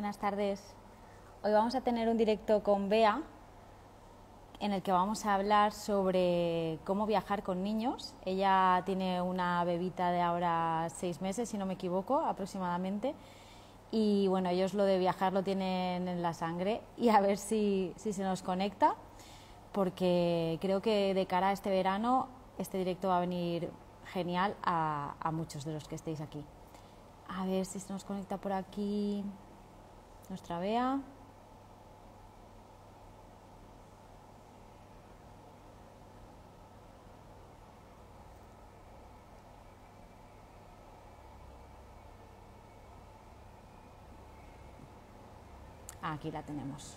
Buenas tardes. Hoy vamos a tener un directo con Bea en el que vamos a hablar sobre cómo viajar con niños. Ella tiene una bebita de ahora 6 meses, si no me equivoco, aproximadamente. Y bueno, ellos lo de viajar lo tienen en la sangre y a ver si se nos conecta, porque creo que de cara a este verano este directo va a venir genial a muchos de los que estéis aquí. A ver si se nos conecta por aquí nuestra Bea. Aquí la tenemos.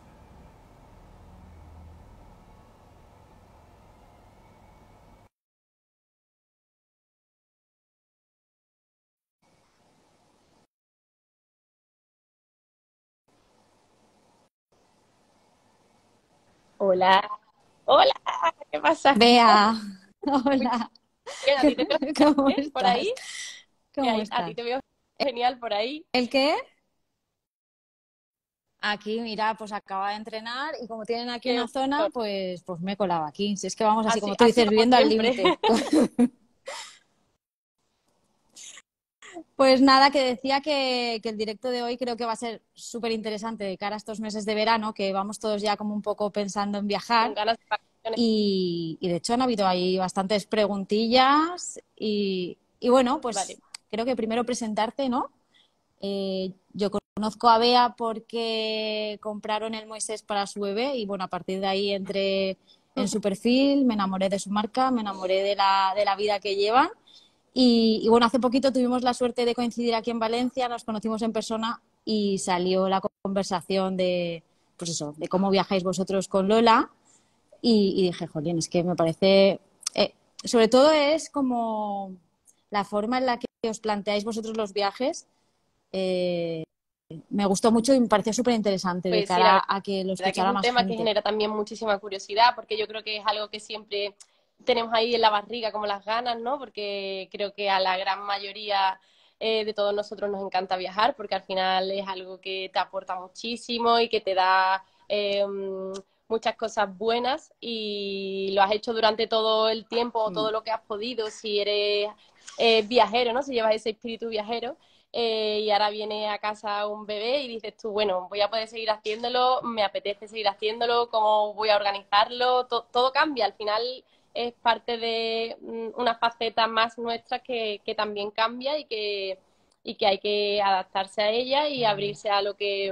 Hola, hola, ¿qué pasa? Bea, Muy hola, bien, a ti te veo ¿cómo bien por ahí, estás? ¿Cómo a ti estás? te veo genial por ahí. ¿El qué? Aquí, mira, pues acaba de entrenar y como tienen aquí Qué una zona, bueno. pues me he colado aquí. Si es que vamos así, Así, como tú así dices, como viviendo al siempre. límite. Pues nada, que decía que el directo de hoy creo que va a ser súper interesante de cara a estos meses de verano, que vamos todos ya como un poco pensando en Con viajar. ganas de vacaciones. Y de hecho han habido ahí bastantes preguntillas y bueno, Vale, pues creo que primero presentarte, ¿no? Yo conozco a Bea porque compraron el Moisés para su bebé y bueno, a partir de ahí entré en su perfil, me enamoré de su marca, me enamoré de la vida que llevan y bueno, hace poquito tuvimos la suerte de coincidir aquí en Valencia, nos conocimos en persona y salió la conversación de, pues eso, de cómo viajáis vosotros con Lola y dije, jolín, es que me parece, sobre todo es como la forma en la que os planteáis vosotros los viajes, eh, me gustó mucho y me pareció súper interesante de pues sí, la cara a que lo verdad que es escuchara un más tema que gente. genera también muchísima curiosidad, porque yo creo que es algo que siempre tenemos ahí en la barriga, como las ganas, ¿no? Porque creo que a la gran mayoría de todos nosotros nos encanta viajar, porque al final es algo que te aporta muchísimo y que te da muchas cosas buenas y lo has hecho durante todo el tiempo o todo Mm. lo que has podido, si eres viajero, ¿no? Si llevas ese espíritu viajero y ahora viene a casa un bebé y dices tú, bueno, voy a poder seguir haciéndolo, me apetece seguir haciéndolo, cómo voy a organizarlo, todo cambia, al final es parte de una faceta más nuestra que también cambia y que hay que adaptarse a ella y abrirse a lo que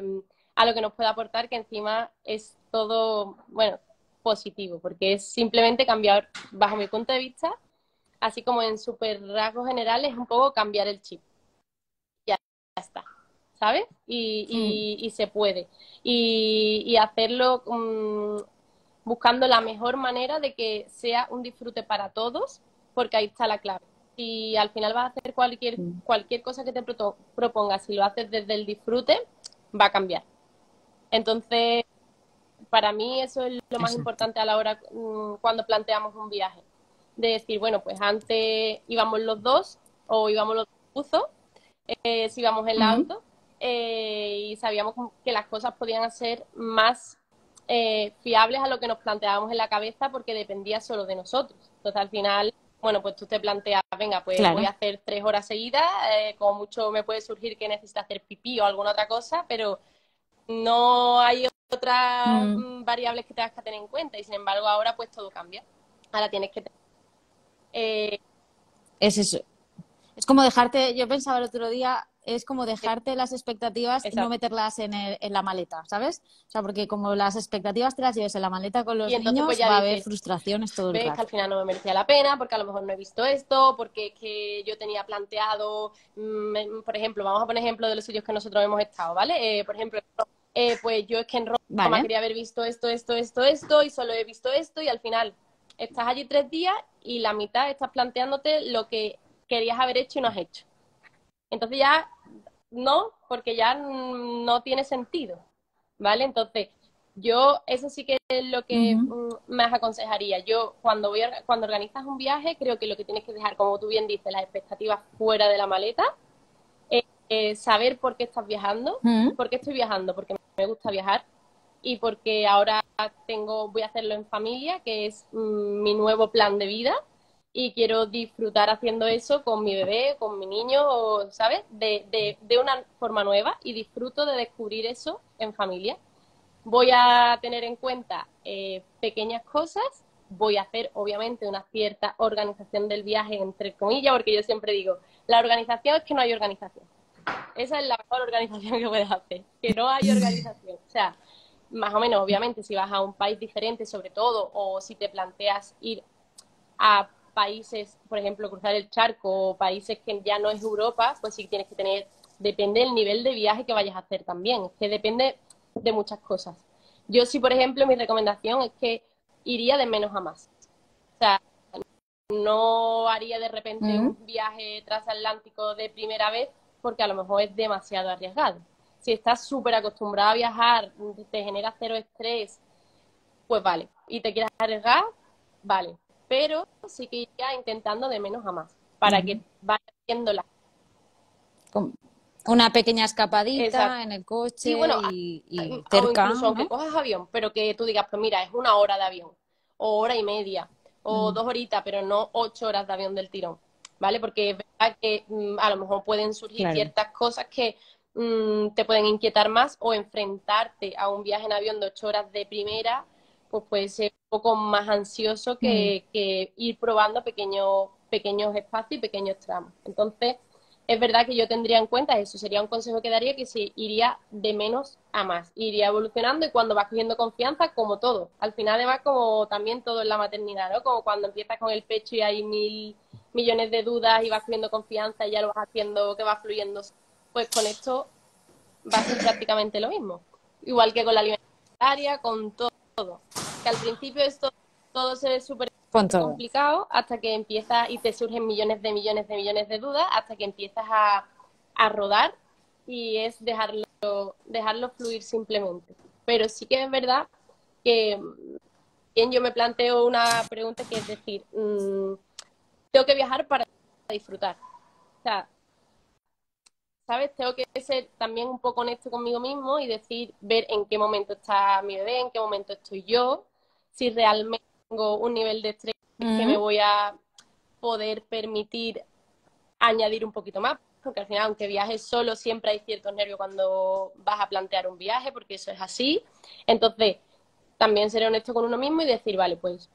nos puede aportar, que encima es todo, bueno, positivo, porque es simplemente cambiar, bajo mi punto de vista, así como en super rasgos generales, es un poco cambiar el chip. Ya está, ¿sabes? Mm. Y se puede. Y hacerlo buscando la mejor manera de que sea un disfrute para todos, porque ahí está la clave. Si al final vas a hacer Mm. cualquier cosa que te propongas, si lo haces desde el disfrute, va a cambiar. Entonces, para mí eso es lo más Exacto. importante a la hora cuando planteamos un viaje. De decir, bueno, pues antes íbamos los dos o íbamos los dos buzos, si íbamos en el Mm. auto y sabíamos que las cosas podían ser más fiables a lo que nos planteábamos en la cabeza porque dependía solo de nosotros. Entonces al final, bueno, pues tú te planteas, venga, pues voy Claro. a hacer 3 horas seguidas, como mucho me puede surgir que necesite hacer pipí o alguna otra cosa, pero no hay otras Mm. variables que tengas que tener en cuenta y sin embargo ahora pues todo cambia. Ahora tienes que tener... Eh, Es eso. Es como dejarte, yo pensaba el otro día, es como eh, dejarte las expectativas y no exacto. meterlas en la maleta, ¿sabes? O sea, porque como las expectativas te las lleves en la maleta con Y los entonces pues niños, ya va a haber dices, frustraciones todo el ves que al rato. final no me merecía la pena, porque a lo mejor no he visto esto, porque es que yo tenía planteado, por ejemplo, vamos a poner ejemplo de los sitios que nosotros hemos estado, ¿vale? Por ejemplo, pues yo es que en Roma Vale. quería haber visto esto, y solo he visto esto, y al final estás allí 3 días y la mitad estás planteándote lo que querías haber hecho y no has hecho. Entonces ya no, porque ya no tiene sentido, ¿vale? Entonces, yo eso sí que es lo que Ujú. más aconsejaría. Yo cuando organizas un viaje, creo que lo que tienes que dejar, como tú bien dices, las expectativas fuera de la maleta saber por qué estás viajando. Mm. ¿Por qué estoy viajando? Porque me gusta viajar y porque ahora voy a hacerlo en familia, que es mi nuevo plan de vida y quiero disfrutar haciendo eso con mi bebé, con mi niño, ¿sabes? De una forma nueva y disfruto de descubrir eso en familia. Voy a tener en cuenta pequeñas cosas, voy a hacer obviamente una cierta organización del viaje, entre comillas, porque yo siempre digo, la organización es que no hay organización. Esa es la mejor organización que puedes hacer, que no hay organización. O sea, más o menos, obviamente, si vas a un país diferente, sobre todo, o si te planteas ir a países, por ejemplo, cruzar el charco, o países que ya no es Europa, pues sí tienes que tener, depende del nivel de viaje que vayas a hacer también, es que depende de muchas cosas. Yo sí, por ejemplo, mi recomendación es que iría de menos a más. O sea, no haría de repente Mm. un viaje transatlántico de primera vez porque a lo mejor es demasiado arriesgado. Si estás súper acostumbrado a viajar, te genera cero estrés, pues vale. Y te quieres arriesgar, vale. Pero sí que iría intentando de menos a más para que vayas viendo la... Con una pequeña Exacto. escapadita en el Sí, coche bueno, y o cerca, incluso aunque ¿no? cojas avión, pero que tú digas, pues mira, es una hora de avión, o hora y media, o Mm. 2 horitas, pero no 8 horas de avión del tirón, ¿vale? Porque es verdad que a lo mejor pueden surgir Claro. ciertas cosas que te pueden inquietar más o enfrentarte a un viaje en avión de 8 horas de primera, pues puede ser un poco más ansioso Mm. que ir probando pequeños espacios y pequeños tramos. Entonces, es verdad que yo tendría en cuenta eso, sería un consejo que daría que se iría de menos a más, iría evolucionando y cuando vas cogiendo confianza, como todo, al final además como también todo en la maternidad, ¿no? Como cuando empiezas con el pecho y hay 1.000 millones de dudas y vas cogiendo confianza y ya lo vas haciendo, que va fluyendo, pues con esto va a ser prácticamente lo mismo, igual que con la alimentaria, con todo, que al principio esto todo se ve súper Con todo. complicado hasta que empiezas y te surgen millones de dudas hasta que empiezas a rodar y es dejarlo fluir simplemente. Pero sí que es verdad que bien yo me planteo una pregunta que es decir, tengo que viajar para disfrutar. O sea, ¿sabes? Tengo que ser también un poco honesto conmigo mismo y decir, ver en qué momento está mi bebé, en qué momento estoy yo, si realmente tengo un nivel de estrés que me Mm. voy a poder permitir añadir un poquito más, porque al final, aunque viajes solo, siempre hay ciertos nervios cuando vas a plantear un viaje, porque eso es así. Entonces, también ser honesto con uno mismo y decir, vale, pues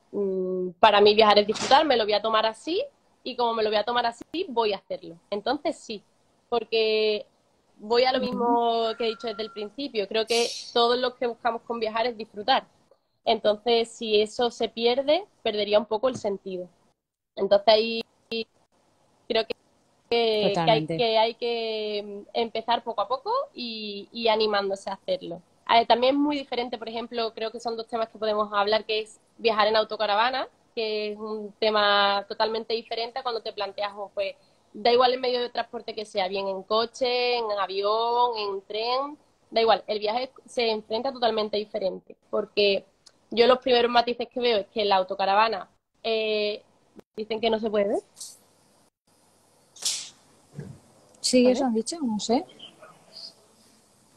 para mí viajar es disfrutar, me lo voy a tomar así y como me lo voy a tomar así, voy a hacerlo. Entonces sí, porque voy a lo Mm. mismo que he dicho desde el principio, creo que todos los que buscamos con viajar es disfrutar. Entonces, si eso se pierde, perdería un poco el sentido. Entonces ahí creo Totalmente. que hay que empezar poco a poco y animándose a hacerlo. También es muy diferente, por ejemplo, creo que son dos temas que podemos hablar, que es viajar en autocaravana, que es un tema totalmente diferente a cuando te planteas, oh, pues, da igual el medio de transporte que sea, bien en coche, en avión, en tren, da igual, el viaje se enfrenta totalmente diferente, porque yo los primeros matices que veo es que la autocaravana dicen que no se puede ver, Sí, eso ¿vale? han dicho, no sé.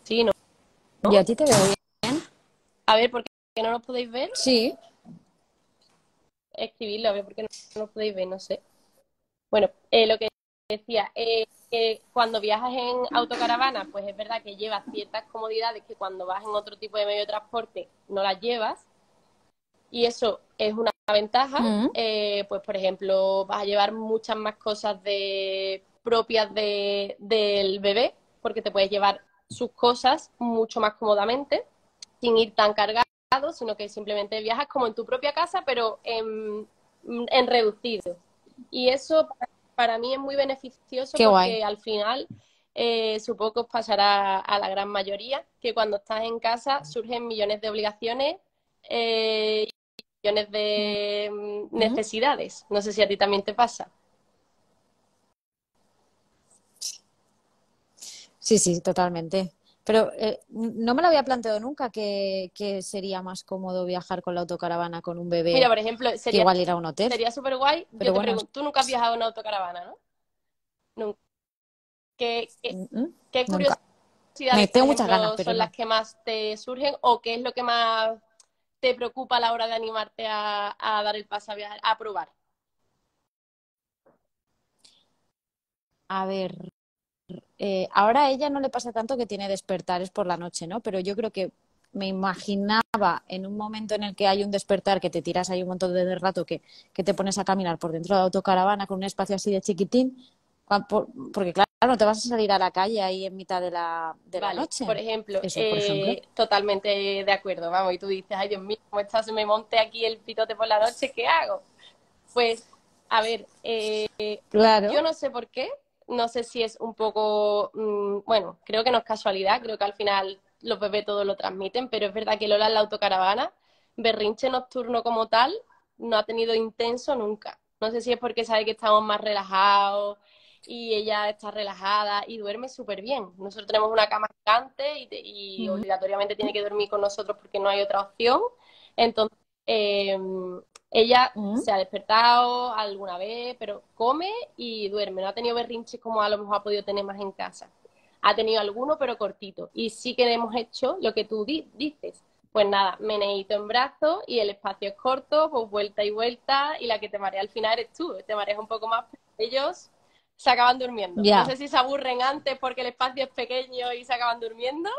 Sí, ¿no? Yo a ti te veo bien. A ver, ¿por qué no nos podéis ver? Sí. Escribirlo, a ver, ¿por qué no nos podéis ver? No sé. Bueno, lo que decía, que cuando viajas en autocaravana, pues es verdad que llevas ciertas comodidades que cuando vas en otro tipo de medio de transporte no las llevas. Y eso es una ventaja. Mm. Pues, por ejemplo, vas a llevar muchas más cosas propias del bebé, porque te puedes llevar sus cosas mucho más cómodamente, sin ir tan cargado, sino que simplemente viajas como en tu propia casa, pero en reducido. Y eso para mí es muy beneficioso Qué guay. porque al final supongo que os pasará a la gran mayoría que cuando estás en casa surgen millones de obligaciones eh, millones de Mm. necesidades. No sé si a ti también te pasa. Sí, sí, totalmente. Pero no me lo había planteado nunca que sería más cómodo viajar con la autocaravana con un Mira, bebé por ejemplo, que igual ir a un hotel. sería súper guay. Pero Yo te bueno, pregunto, tú nunca has viajado en autocaravana, ¿no? Nunca. ¿Qué, qué, Mm, mm, qué nunca. curiosidades, por Tengo muchas ganas, ejemplo, pero son no. las que más te surgen o qué es lo que más te preocupa a la hora de animarte a dar el paso a viajar, a probar? A ver, ahora a ella no le pasa tanto que tiene despertares por la noche, ¿no? Pero yo creo que me imaginaba en un momento en el que hay un despertar, que te tiras ahí un montón de rato, que te pones a caminar por dentro de la autocaravana con un espacio así de chiquitín, porque claro, no te vas a salir a la calle ahí en mitad de la Vale, noche. por ejemplo, Eso, por ejemplo. totalmente de acuerdo, vamos, y tú dices, ay Dios mío, ¿cómo está? Se me monte aquí el pitote por la noche, ¿qué hago? Pues, a ver, yo Claro. no sé por qué, no sé si es un poco, bueno, creo que no es casualidad, creo que al final los bebés todos lo transmiten, pero es verdad que Lola en la autocaravana, berrinche nocturno como tal, no ha tenido intenso nunca. No sé si es porque sabe que estamos más relajados y ella está relajada y duerme súper bien. Nosotros tenemos una cama gigante y Mm, obligatoriamente tiene que dormir con nosotros porque no hay otra opción. Entonces, ella mm, se ha despertado alguna vez, pero come y duerme. No ha tenido berrinches como a lo mejor ha podido tener más en casa. Ha tenido alguno, pero cortito. Y sí que hemos hecho lo que tú dices. Pues nada, meneíto en brazos y el espacio es corto, pues vuelta y vuelta, y la que te marea al final eres tú. Te mareas un poco más, pero ellos se acaban durmiendo. No ya. sé si se aburren antes porque el espacio es pequeño y se acaban durmiendo,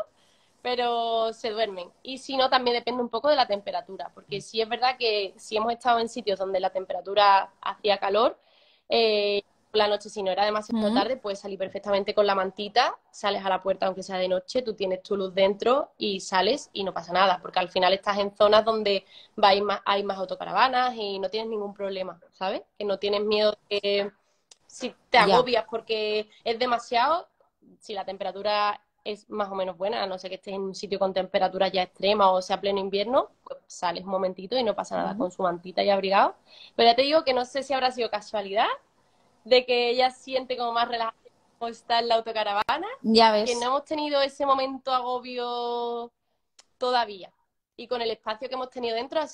pero se duermen. Y si no, también depende un poco de la temperatura, porque sí es verdad que si hemos estado en sitios donde la temperatura hacía calor, por la noche, si no era demasiado Mm, tarde, puedes salir perfectamente con la mantita, sales a la puerta aunque sea de noche, tú tienes tu luz dentro y sales y no pasa nada, porque al final estás en zonas donde hay más autocaravanas y no tienes ningún problema, ¿sabes? Que no tienes miedo de que si te ya. agobias porque es demasiado, si la temperatura es más o menos buena, a no ser que estés en un sitio con temperatura ya extrema o sea pleno invierno, pues sales un momentito y no pasa nada Mm, con su mantita y abrigado. Pero ya te digo que no sé si habrá sido casualidad de que ella siente como más relajada como está en la autocaravana, ya que no ves. hemos tenido ese momento agobio todavía. Y con el espacio que hemos tenido dentro ha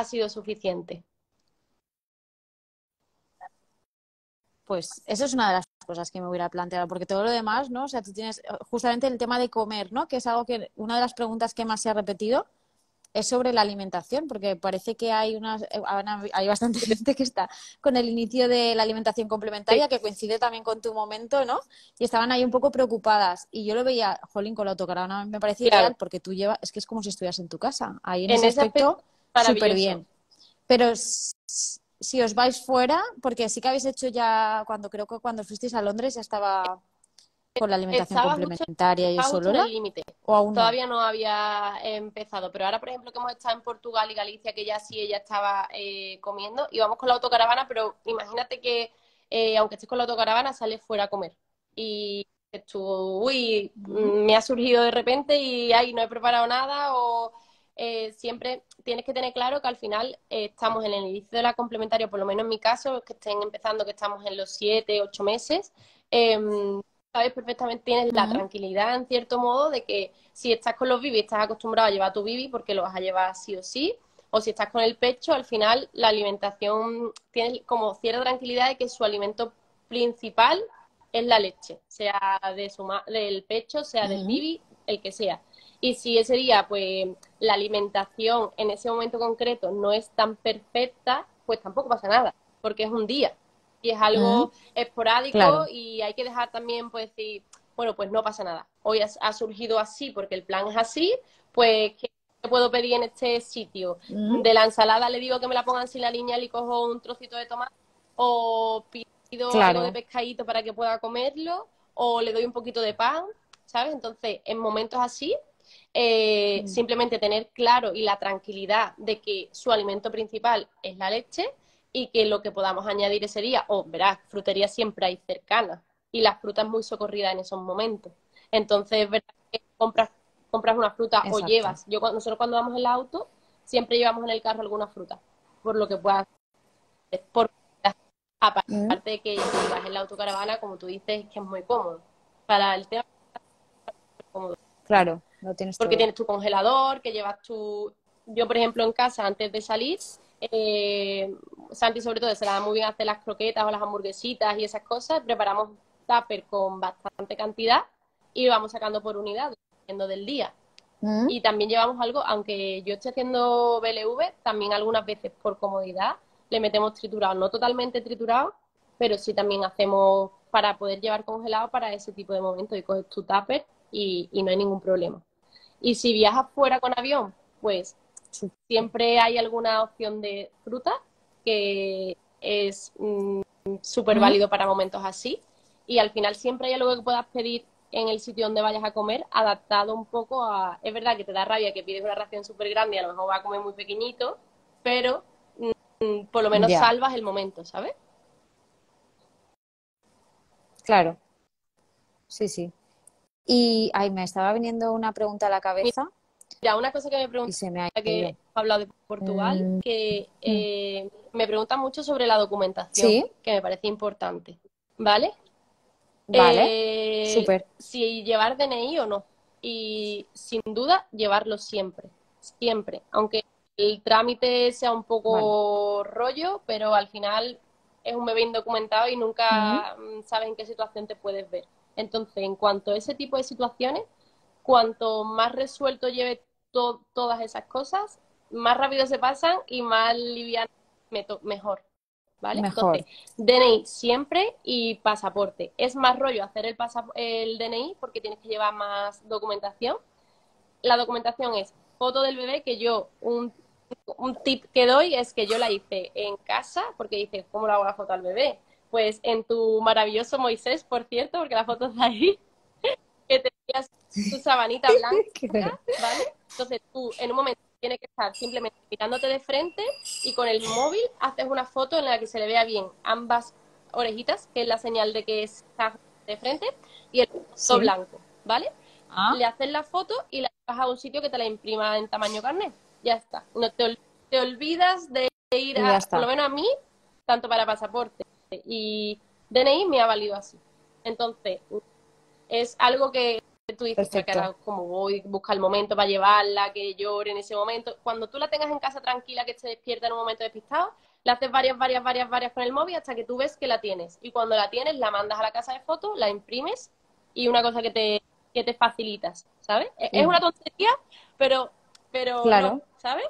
sido suficiente. Pues eso es una de las cosas que me hubiera planteado, porque todo lo demás, ¿no? O sea, tú tienes justamente el tema de comer, ¿no? Que es algo que una de las preguntas que más se ha repetido es sobre la alimentación, porque parece que hay bastante gente que está con el inicio de la alimentación Sí, complementaria, que coincide también con tu momento, ¿no? Y estaban ahí un poco preocupadas. Y yo lo veía, jolín, con la autocaravana me parece claro. ideal, porque tú llevas, es que es como si estuvieras en tu casa. Ahí en En ese ese aspecto, aspecto, súper maravilloso. bien. Pero si os vais fuera, porque sí que habéis hecho ya, creo que cuando fuisteis a Londres ya estaba con la alimentación complementaria y Estaba eso, justo en Lola, el límite. o aún no. Todavía no había empezado, pero ahora, por ejemplo, que hemos estado en Portugal y Galicia, que ya sí ella estaba comiendo, íbamos con la autocaravana, pero imagínate que aunque estés con la autocaravana, sales fuera a comer. Y tú, uy, Mm, me ha surgido de repente y ay, no he preparado nada o siempre tienes que tener claro que al final estamos en el inicio de la complementaria, por lo menos en mi caso, que estén empezando, que estamos en los 7, 8 meses. Sabes perfectamente, tienes la mm, tranquilidad en cierto modo de que si estás con los bibis, estás acostumbrado a llevar tu bibi porque lo vas a llevar sí o sí, o si estás con el pecho, al final la alimentación tienes como cierta tranquilidad de que su alimento principal es la leche, sea del pecho, sea del mm, bibi, el que sea. Y si ese día, pues, la alimentación en ese momento concreto no es tan perfecta, pues tampoco pasa nada, porque es un día y es mm, algo esporádico claro. y hay que dejar también, pues, decir, bueno, pues no pasa nada. Hoy ha surgido así porque el plan es así, pues, ¿qué puedo pedir en este sitio? Mm, De la ensalada le digo que me la pongan sin la línea y cojo un trocito de tomate o pido algo de claro. pescadito para que pueda comerlo o le doy un poquito de pan, ¿sabes? Entonces, en momentos así, Mm, simplemente tener claro y la tranquilidad de que su alimento principal es la leche y que lo que podamos añadir ese día, o verás, frutería siempre hay cercana y las frutas muy socorridas en esos momentos. Entonces, es verdad que compras una fruta o exacto. llevas. Nosotros cuando vamos en el auto, siempre llevamos en el carro alguna fruta, por lo que puedas hacer. Mm, Aparte de que si vas en la autocaravana, como tú dices, es que es muy cómodo. Para el tema es cómodo. claro, lo tienes Porque todo. tienes tu congelador, que llevas tu... Yo, por ejemplo, en casa, antes de salir, Santi sobre todo se le da muy bien hacer las croquetas o las hamburguesitas y esas cosas, preparamos tupper con bastante cantidad y vamos sacando por unidad, dependiendo del día. Y también llevamos algo, aunque yo esté haciendo BLV, también algunas veces por comodidad le metemos triturado, no totalmente triturado, pero sí también hacemos para poder llevar congelado para ese tipo de momentos y coges tu tupper y no hay ningún problema. Y si viajas fuera con avión, pues siempre hay alguna opción de fruta que es súper válido para momentos así. Y al final siempre hay algo que puedas pedir en el sitio donde vayas a comer, adaptado un poco a... Es verdad que te da rabia que pides una ración súper grande y a lo mejor vas a comer muy pequeñito, pero por lo menos Ya, salvas el momento, ¿sabes? claro, sí, sí. Y ay, me estaba viniendo una pregunta a la cabeza Mira, una cosa que me y pregunta, se me ha que he ido. hablado de Portugal, Mm, que mm. me preguntan mucho sobre la documentación, Sí, que me parece importante, ¿vale? vale, súper. Si llevar DNI o no. Y sin duda, llevarlo siempre, siempre. Aunque el trámite sea un Vale. poco rollo, pero al final es un bebé indocumentado y Mm, nunca sabes en qué situación te puedes ver. Entonces, en cuanto a ese tipo de situaciones, cuanto más resuelto lleve todas esas cosas, más rápido se pasan y más liviano mejor. ¿Vale? mejor. Entonces, DNI siempre y pasaporte. Es más rollo hacer el DNI porque tienes que llevar más documentación. La documentación es foto del bebé, que un tip que doy es que yo la hice en casa, porque dices, ¿cómo le hago la foto al bebé? Pues en tu maravilloso Moisés, por cierto, porque la foto está ahí, que tenías tu sabanita blanca, Qué bueno. ¿vale? Entonces tú en un momento tienes que estar simplemente mirándote de frente y con el móvil haces una foto en la que se le vea bien ambas orejitas, que es la señal de que está de frente, y el fondo Sí. blanco, ¿vale? Ah, Le haces la foto y la llevas a un sitio que te la imprima en tamaño carnet. Ya está. No te olvidas de ir y ya por lo está. menos a mí, tanto para pasaporte y DNI me ha valido así. Entonces, es algo que tú dices, pero que Perfecto. ahora como voy, busca el momento para llevarla, que llore en ese momento. Cuando tú la tengas en casa tranquila, que se despierta en un momento despistado, la haces varias con el móvil hasta que tú ves que la tienes. Y cuando la tienes, la mandas a la casa de fotos, la imprimes y una cosa que te facilitas, ¿sabes? Es Y una tontería, pero, pero no, claro. ¿sabes?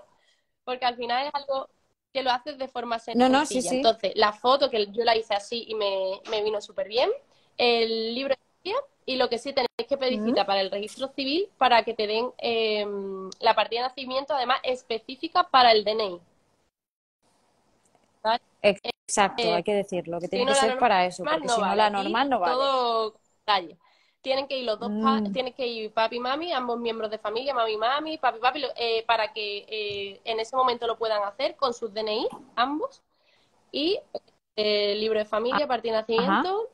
Porque al final es algo que lo haces de forma No, no, sí, sencilla. sí. Entonces, la foto que yo la hice así y me vino súper bien, el libro de historia, y lo que sí tenéis que pedir Mm, cita para el registro civil para que te den la partida de nacimiento, además específica para el DNI. ¿Vale? exacto, Eh, hay que decirlo, que si tiene no, que la ser para eso, normal porque no si no vale. la Aquí normal no vale. todo calle. Tienen que ir los dos, Mm, tienen que ir papi y mami, ambos miembros de familia, mami y mami, papi y papi, para que en ese momento lo puedan hacer con sus DNI, ambos, y libro de ah, familia, partida de ajá, nacimiento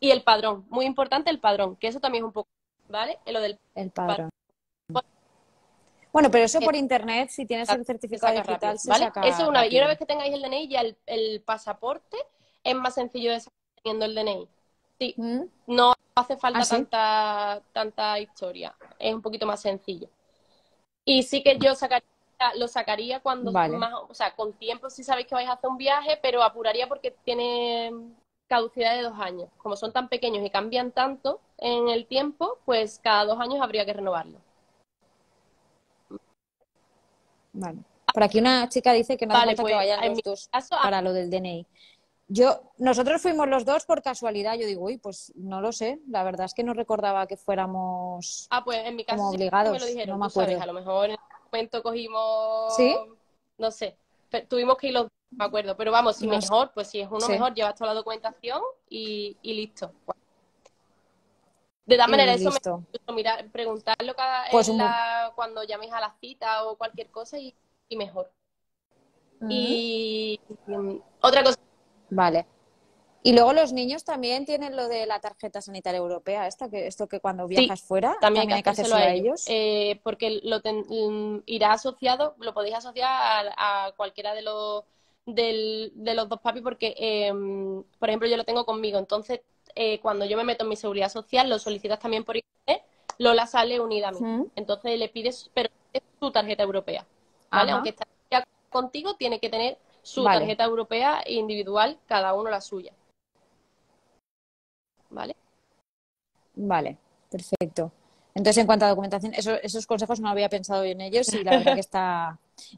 y el padrón. Muy importante el padrón, que eso también es un poco, ¿vale? Lo del el padrón padrón. Bueno, pero eso que por internet, si tienes el se certificado saca rápido, digital, se ¿vale? Eso saca es una vez. Y una rápido. vez que tengáis el DNI, ya el pasaporte es más sencillo de sacar teniendo el DNI. Sí, Mm, no hace ah, falta sí, tanta historia, es un poquito más sencillo. Y sí que lo sacaría cuando vale. más, o sea, con tiempo si sabéis que vais a hacer un viaje, pero apuraría porque tiene caducidad de 2 años. Como son tan pequeños y cambian tanto en el tiempo, pues cada 2 años habría que renovarlo. Vale. Por aquí una chica dice que no hace Vale, falta que pues vayan en mi los dos caso, para lo del DNI. Nosotros fuimos los dos por casualidad. Yo digo, uy, pues no lo sé. La verdad es que no recordaba que fuéramos pues en mi caso como sí que me lo obligados. No dijeron, me tú sabes, a acuerdo. lo mejor en ese momento ¿Sí? cogimos, no sé, tuvimos que ir los dos, no me acuerdo, pero vamos, si No mejor, pues si es uno sé. mejor, llevas toda la documentación y listo. De todas Y maneras, eso me listo. mirar, preguntarlo Pues un buen... cuando llaméis a la cita o cualquier cosa y mejor. Mm, Y otra cosa, vale. Y luego los niños también tienen lo de la tarjeta sanitaria europea, esto que cuando sí, viajas fuera también hay que también hay que hacérselo hacérselo a a ellos, ellos. porque irá asociado, lo podéis asociar a cualquiera de los dos papis, porque, por ejemplo, yo lo tengo conmigo, entonces, cuando yo me meto en mi seguridad social, lo solicitas también por internet, Lola sale unida a mí. Mm, Entonces le pides, pero es su tarjeta europea, ¿vale? ajá, Aunque esté ya contigo, tiene que tener su vale. tarjeta europea individual, cada uno la suya. ¿vale? Vale, perfecto. Entonces, en cuanto a documentación, esos consejos no había pensado en ellos y la verdad que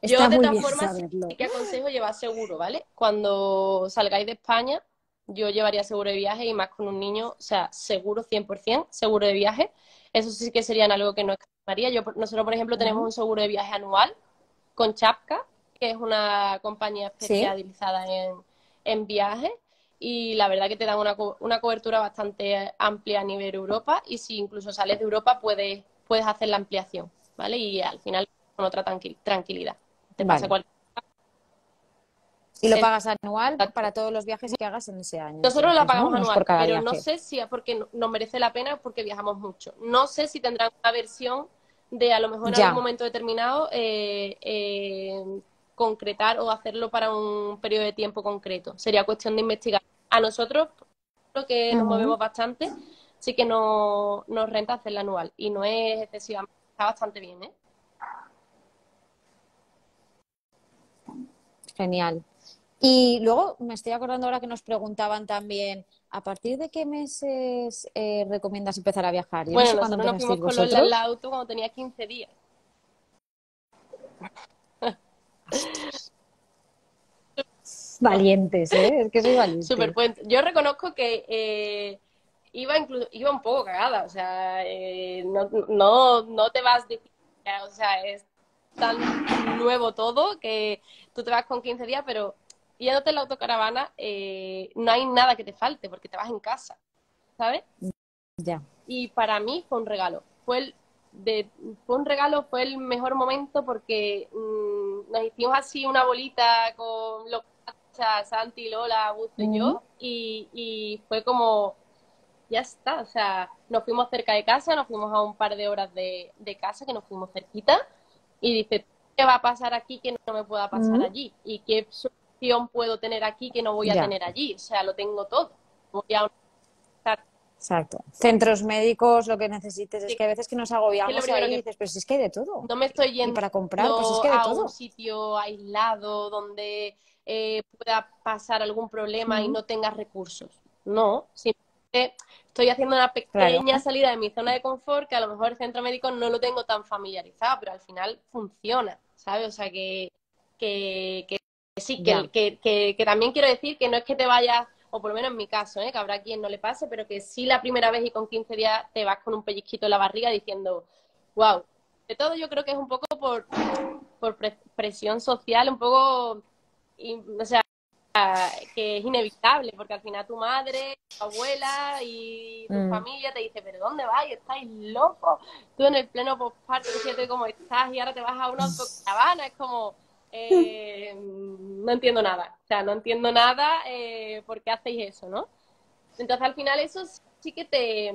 Yo, está de muy todas bien formas, saberlo. sí que aconsejo llevar seguro, ¿vale? Cuando salgáis de España, yo llevaría seguro de viaje y más con un niño, o sea, seguro 100%, seguro de viaje. Eso sí que serían algo que no escaparía. Nosotros, por ejemplo, tenemos Ujú. un seguro de viaje anual con Chapka, que es una compañía Sí, especializada en viajes. Y la verdad que te dan una cobertura bastante amplia a nivel Europa. Y si incluso sales de Europa, puedes hacer la ampliación, ¿vale? Y al final con otra tranquilidad. Te pasa vale. cualquier Y lo cosa. pagas anual para todos los viajes que hagas en ese año, Nosotros la entonces, ¿no? pagamos No es por anual, cada pero no viaje. sé si es porque nos merece la pena porque viajamos mucho. No sé si tendrán una versión de a lo mejor en algún Ya. momento determinado concretar o hacerlo para un periodo de tiempo concreto. Sería cuestión de investigar. A nosotros, lo que nos Ujú. movemos bastante, sí que nos renta hacerla anual y no es excesivamente, está bastante bien, ¿eh? Genial. Y luego me estoy acordando ahora que nos preguntaban también, ¿a partir de qué meses recomiendas empezar a viajar? Yo no Bueno, sé cuándo nosotros nos fuimos empezasteis con Lola en la vosotros. auto cuando tenía 15 días. Ostras. Valientes, ¿eh? Es que soy Súper valiente. puente. Yo reconozco que iba un poco cagada, o sea, no te vas de o sea, es tan nuevo todo que tú te vas con 15 días, pero yéndote en la autocaravana no hay nada que te falte porque te vas en casa, ¿sabes? Ya. Y para mí fue un regalo. Fue un regalo, fue el mejor momento porque nos hicimos así una bolita con los, o sea, Santi, Lola, Busto y Mm. yo, y fue como, ya está, o sea, nos fuimos cerca de casa, nos fuimos a un par de horas de casa, que nos fuimos cerquita, y dices, ¿qué va a pasar aquí que no me pueda pasar Mm. allí? ¿Y qué solución puedo tener aquí que no voy a Ya. tener allí? O sea, lo tengo todo. Voy a Exacto. Centros médicos, lo que necesites. Es que a veces que nos ¿qué es lo agobiamos primero ahí y que dices, pero si es que hay de todo. no me estoy Y yendo para comprar, pues es que hay de a un todo. sitio aislado donde pueda pasar algún problema y Mm. no tenga recursos? No, simplemente estoy haciendo una Claro. pequeña salida de mi zona de confort que a lo mejor el centro médico no lo tengo tan familiarizado, pero al final funciona, ¿sabes? O sea que sí, Ya. que también quiero decir que no es que te vayas, o por lo menos en mi caso, que habrá quien no le pase, pero que sí la primera vez y con 15 días te vas con un pellizquito en la barriga diciendo, wow. De todo yo creo que es un poco por presión social, un poco, o sea, que es inevitable, porque al final tu madre, tu abuela y tu Mm. familia te dice, pero ¿dónde vais? ¿Estáis locos? Tú en el pleno postparto, fíjate cómo estás y ahora te vas a una autocaravana, es como, no entiendo nada, o sea, no entiendo nada por qué hacéis eso, ¿no? Entonces al final eso sí que te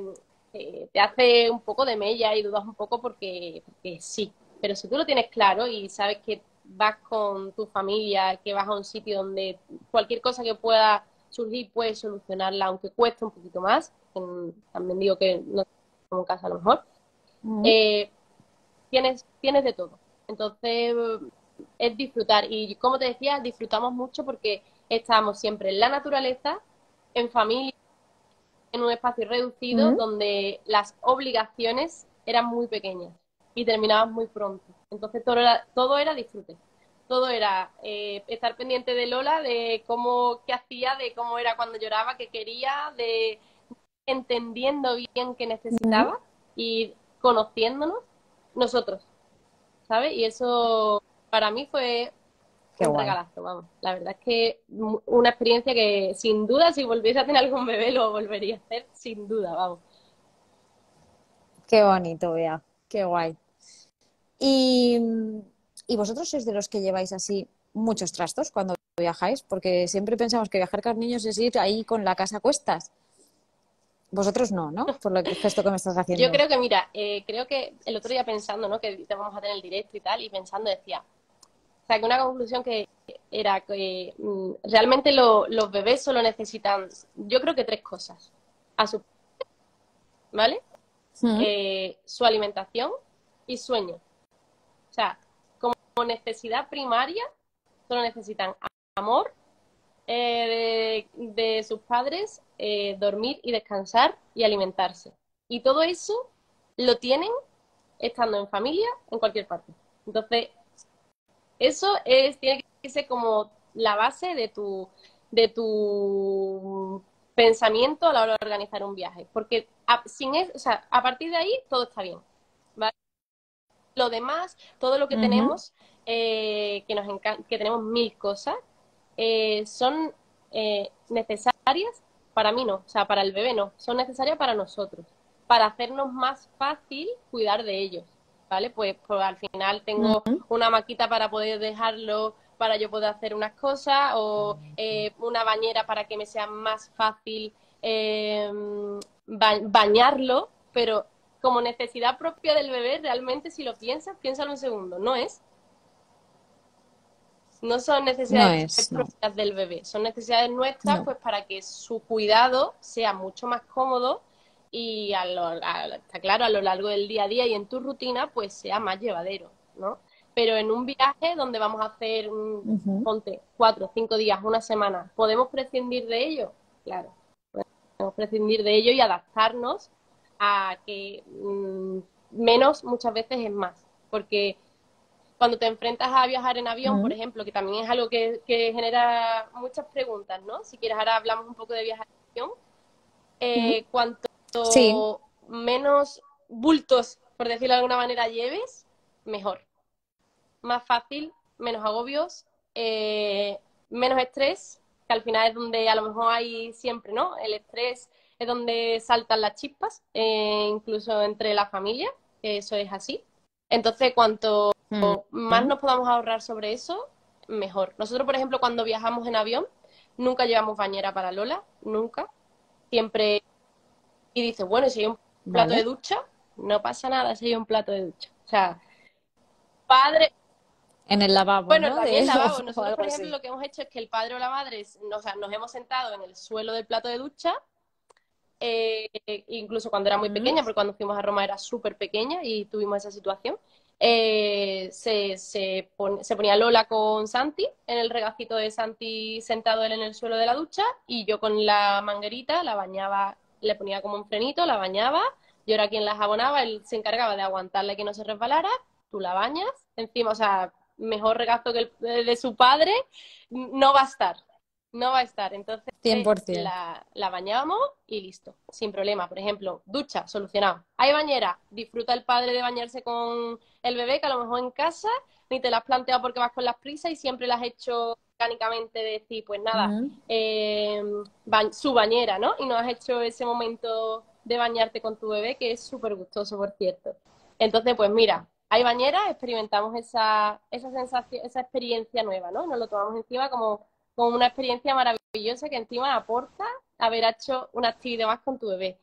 hace un poco de mella y dudas un poco porque sí, pero si tú lo tienes claro y sabes que vas con tu familia, que vas a un sitio donde cualquier cosa que pueda surgir puedes solucionarla, aunque cueste un poquito más, también digo que no es como en casa a lo mejor, Mm. eh, tienes de todo. Entonces es disfrutar y como te decía, disfrutamos mucho porque estamos siempre en la naturaleza, en familia, en un espacio reducido Mm. donde las obligaciones eran muy pequeñas y terminabas muy pronto. Entonces todo era disfrute. Todo era estar pendiente de Lola, de cómo, qué hacía, de cómo era cuando lloraba, qué quería, de entendiendo bien qué Mm. necesitaba y conociéndonos nosotros, ¿sabes? Y eso para mí fue Qué un guay. regalazo, vamos. La verdad es que una experiencia que sin duda si volviese a tener algún bebé lo volvería a hacer, sin duda, vamos. Qué bonito, vea. Qué guay. Y, y vosotros sois de los que lleváis así muchos trastos cuando viajáis, porque siempre pensamos que viajar con niños es ir ahí con la casa a cuestas. Vosotros no, ¿no? Por el gesto que me estás Yo haciendo. creo que, mira, creo que el otro día pensando, ¿no? Que te vamos a tener el directo y tal, y pensando decía, saqué una conclusión que era que realmente los bebés solo necesitan, yo creo que tres cosas, a su, ¿vale? Mm. Su alimentación y sueño. O sea, como necesidad primaria, solo necesitan amor, de sus padres, dormir y descansar y alimentarse. Y todo eso lo tienen estando en familia en cualquier parte. Entonces, tiene que ser como la base de tu pensamiento a la hora de organizar un viaje. Porque o sea, a partir de ahí todo está bien. ¿Vale? Lo demás, todo lo que Ujú. tenemos, que tenemos mil cosas, son necesarias para mí no, o sea, para el bebé no, son necesarias para nosotros, para hacernos más fácil cuidar de ellos, ¿vale? Pues al final tengo Ujú. una maquita para poder dejarlo, para yo poder hacer unas cosas, o una bañera para que me sea más fácil eh, bañarlo, pero como necesidad propia del bebé, realmente si lo piensas, piénsalo un segundo, no son No necesidades es, no. propias del bebé, son necesidades nuestras No. pues para que su cuidado sea mucho más cómodo y está claro, a lo largo del día a día y en tu rutina pues sea más llevadero, ¿no? Pero en un viaje donde vamos a hacer, Ujú. ponte, 4 o 5 días, una semana, ¿podemos prescindir de ello? Claro, podemos prescindir de ello y adaptarnos a que menos muchas veces es más, porque cuando te enfrentas a viajar en avión, por Ujú. ejemplo, que también es algo que genera muchas preguntas, ¿no? Si quieres, ahora hablamos un poco de viajar en avión. Ujú. Cuanto Sí, menos bultos, por decirlo de alguna manera, lleves, mejor. Más fácil, menos agobios, menos estrés, que al final es donde a lo mejor hay siempre, ¿no? El estrés es donde saltan las chispas, incluso entre la familia, que eso es así. Entonces, cuanto más ujú. nos podamos ahorrar sobre eso, mejor. Nosotros, por ejemplo, cuando viajamos en avión, nunca llevamos bañera para Lola, nunca. Siempre, y dices, bueno, si hay un plato de Vale. ducha, no pasa nada si hay un plato de ducha. O sea, padre, En el lavabo, bueno, ¿no? también lavabo. O Nosotros, algo por ejemplo, así. lo que hemos hecho es que el padre o la madre, o sea, nos hemos sentado en el suelo del plato de ducha, eh, incluso cuando era muy Ujú. pequeña, porque cuando fuimos a Roma era súper pequeña y tuvimos esa situación. Se ponía Lola con Santi en el regacito de Santi sentado él en el suelo de la ducha y yo con la manguerita la bañaba, le ponía como un frenito, la bañaba, yo era quien la jabonaba, él se encargaba de aguantarle que no se resbalara, tú la bañas, encima, o sea, mejor regazo que el de su padre, no va a estar, no va a estar. Entonces 100%. la bañamos y listo, sin problema. Por ejemplo, ducha, solucionado. Hay bañera, disfruta el padre de bañarse con el bebé, que a lo mejor en casa ni te la has planteado porque vas con las prisas y siempre la has hecho mecánicamente de decir, pues nada, Ujú. su bañera, ¿no? Y no has hecho ese momento de bañarte con tu bebé, que es súper gustoso, por cierto. Entonces, pues mira, hay bañera, experimentamos esa sensación, esa experiencia nueva, ¿no? Nos lo tomamos encima como una experiencia maravillosa que encima aporta haber hecho una actividad más con tu bebé.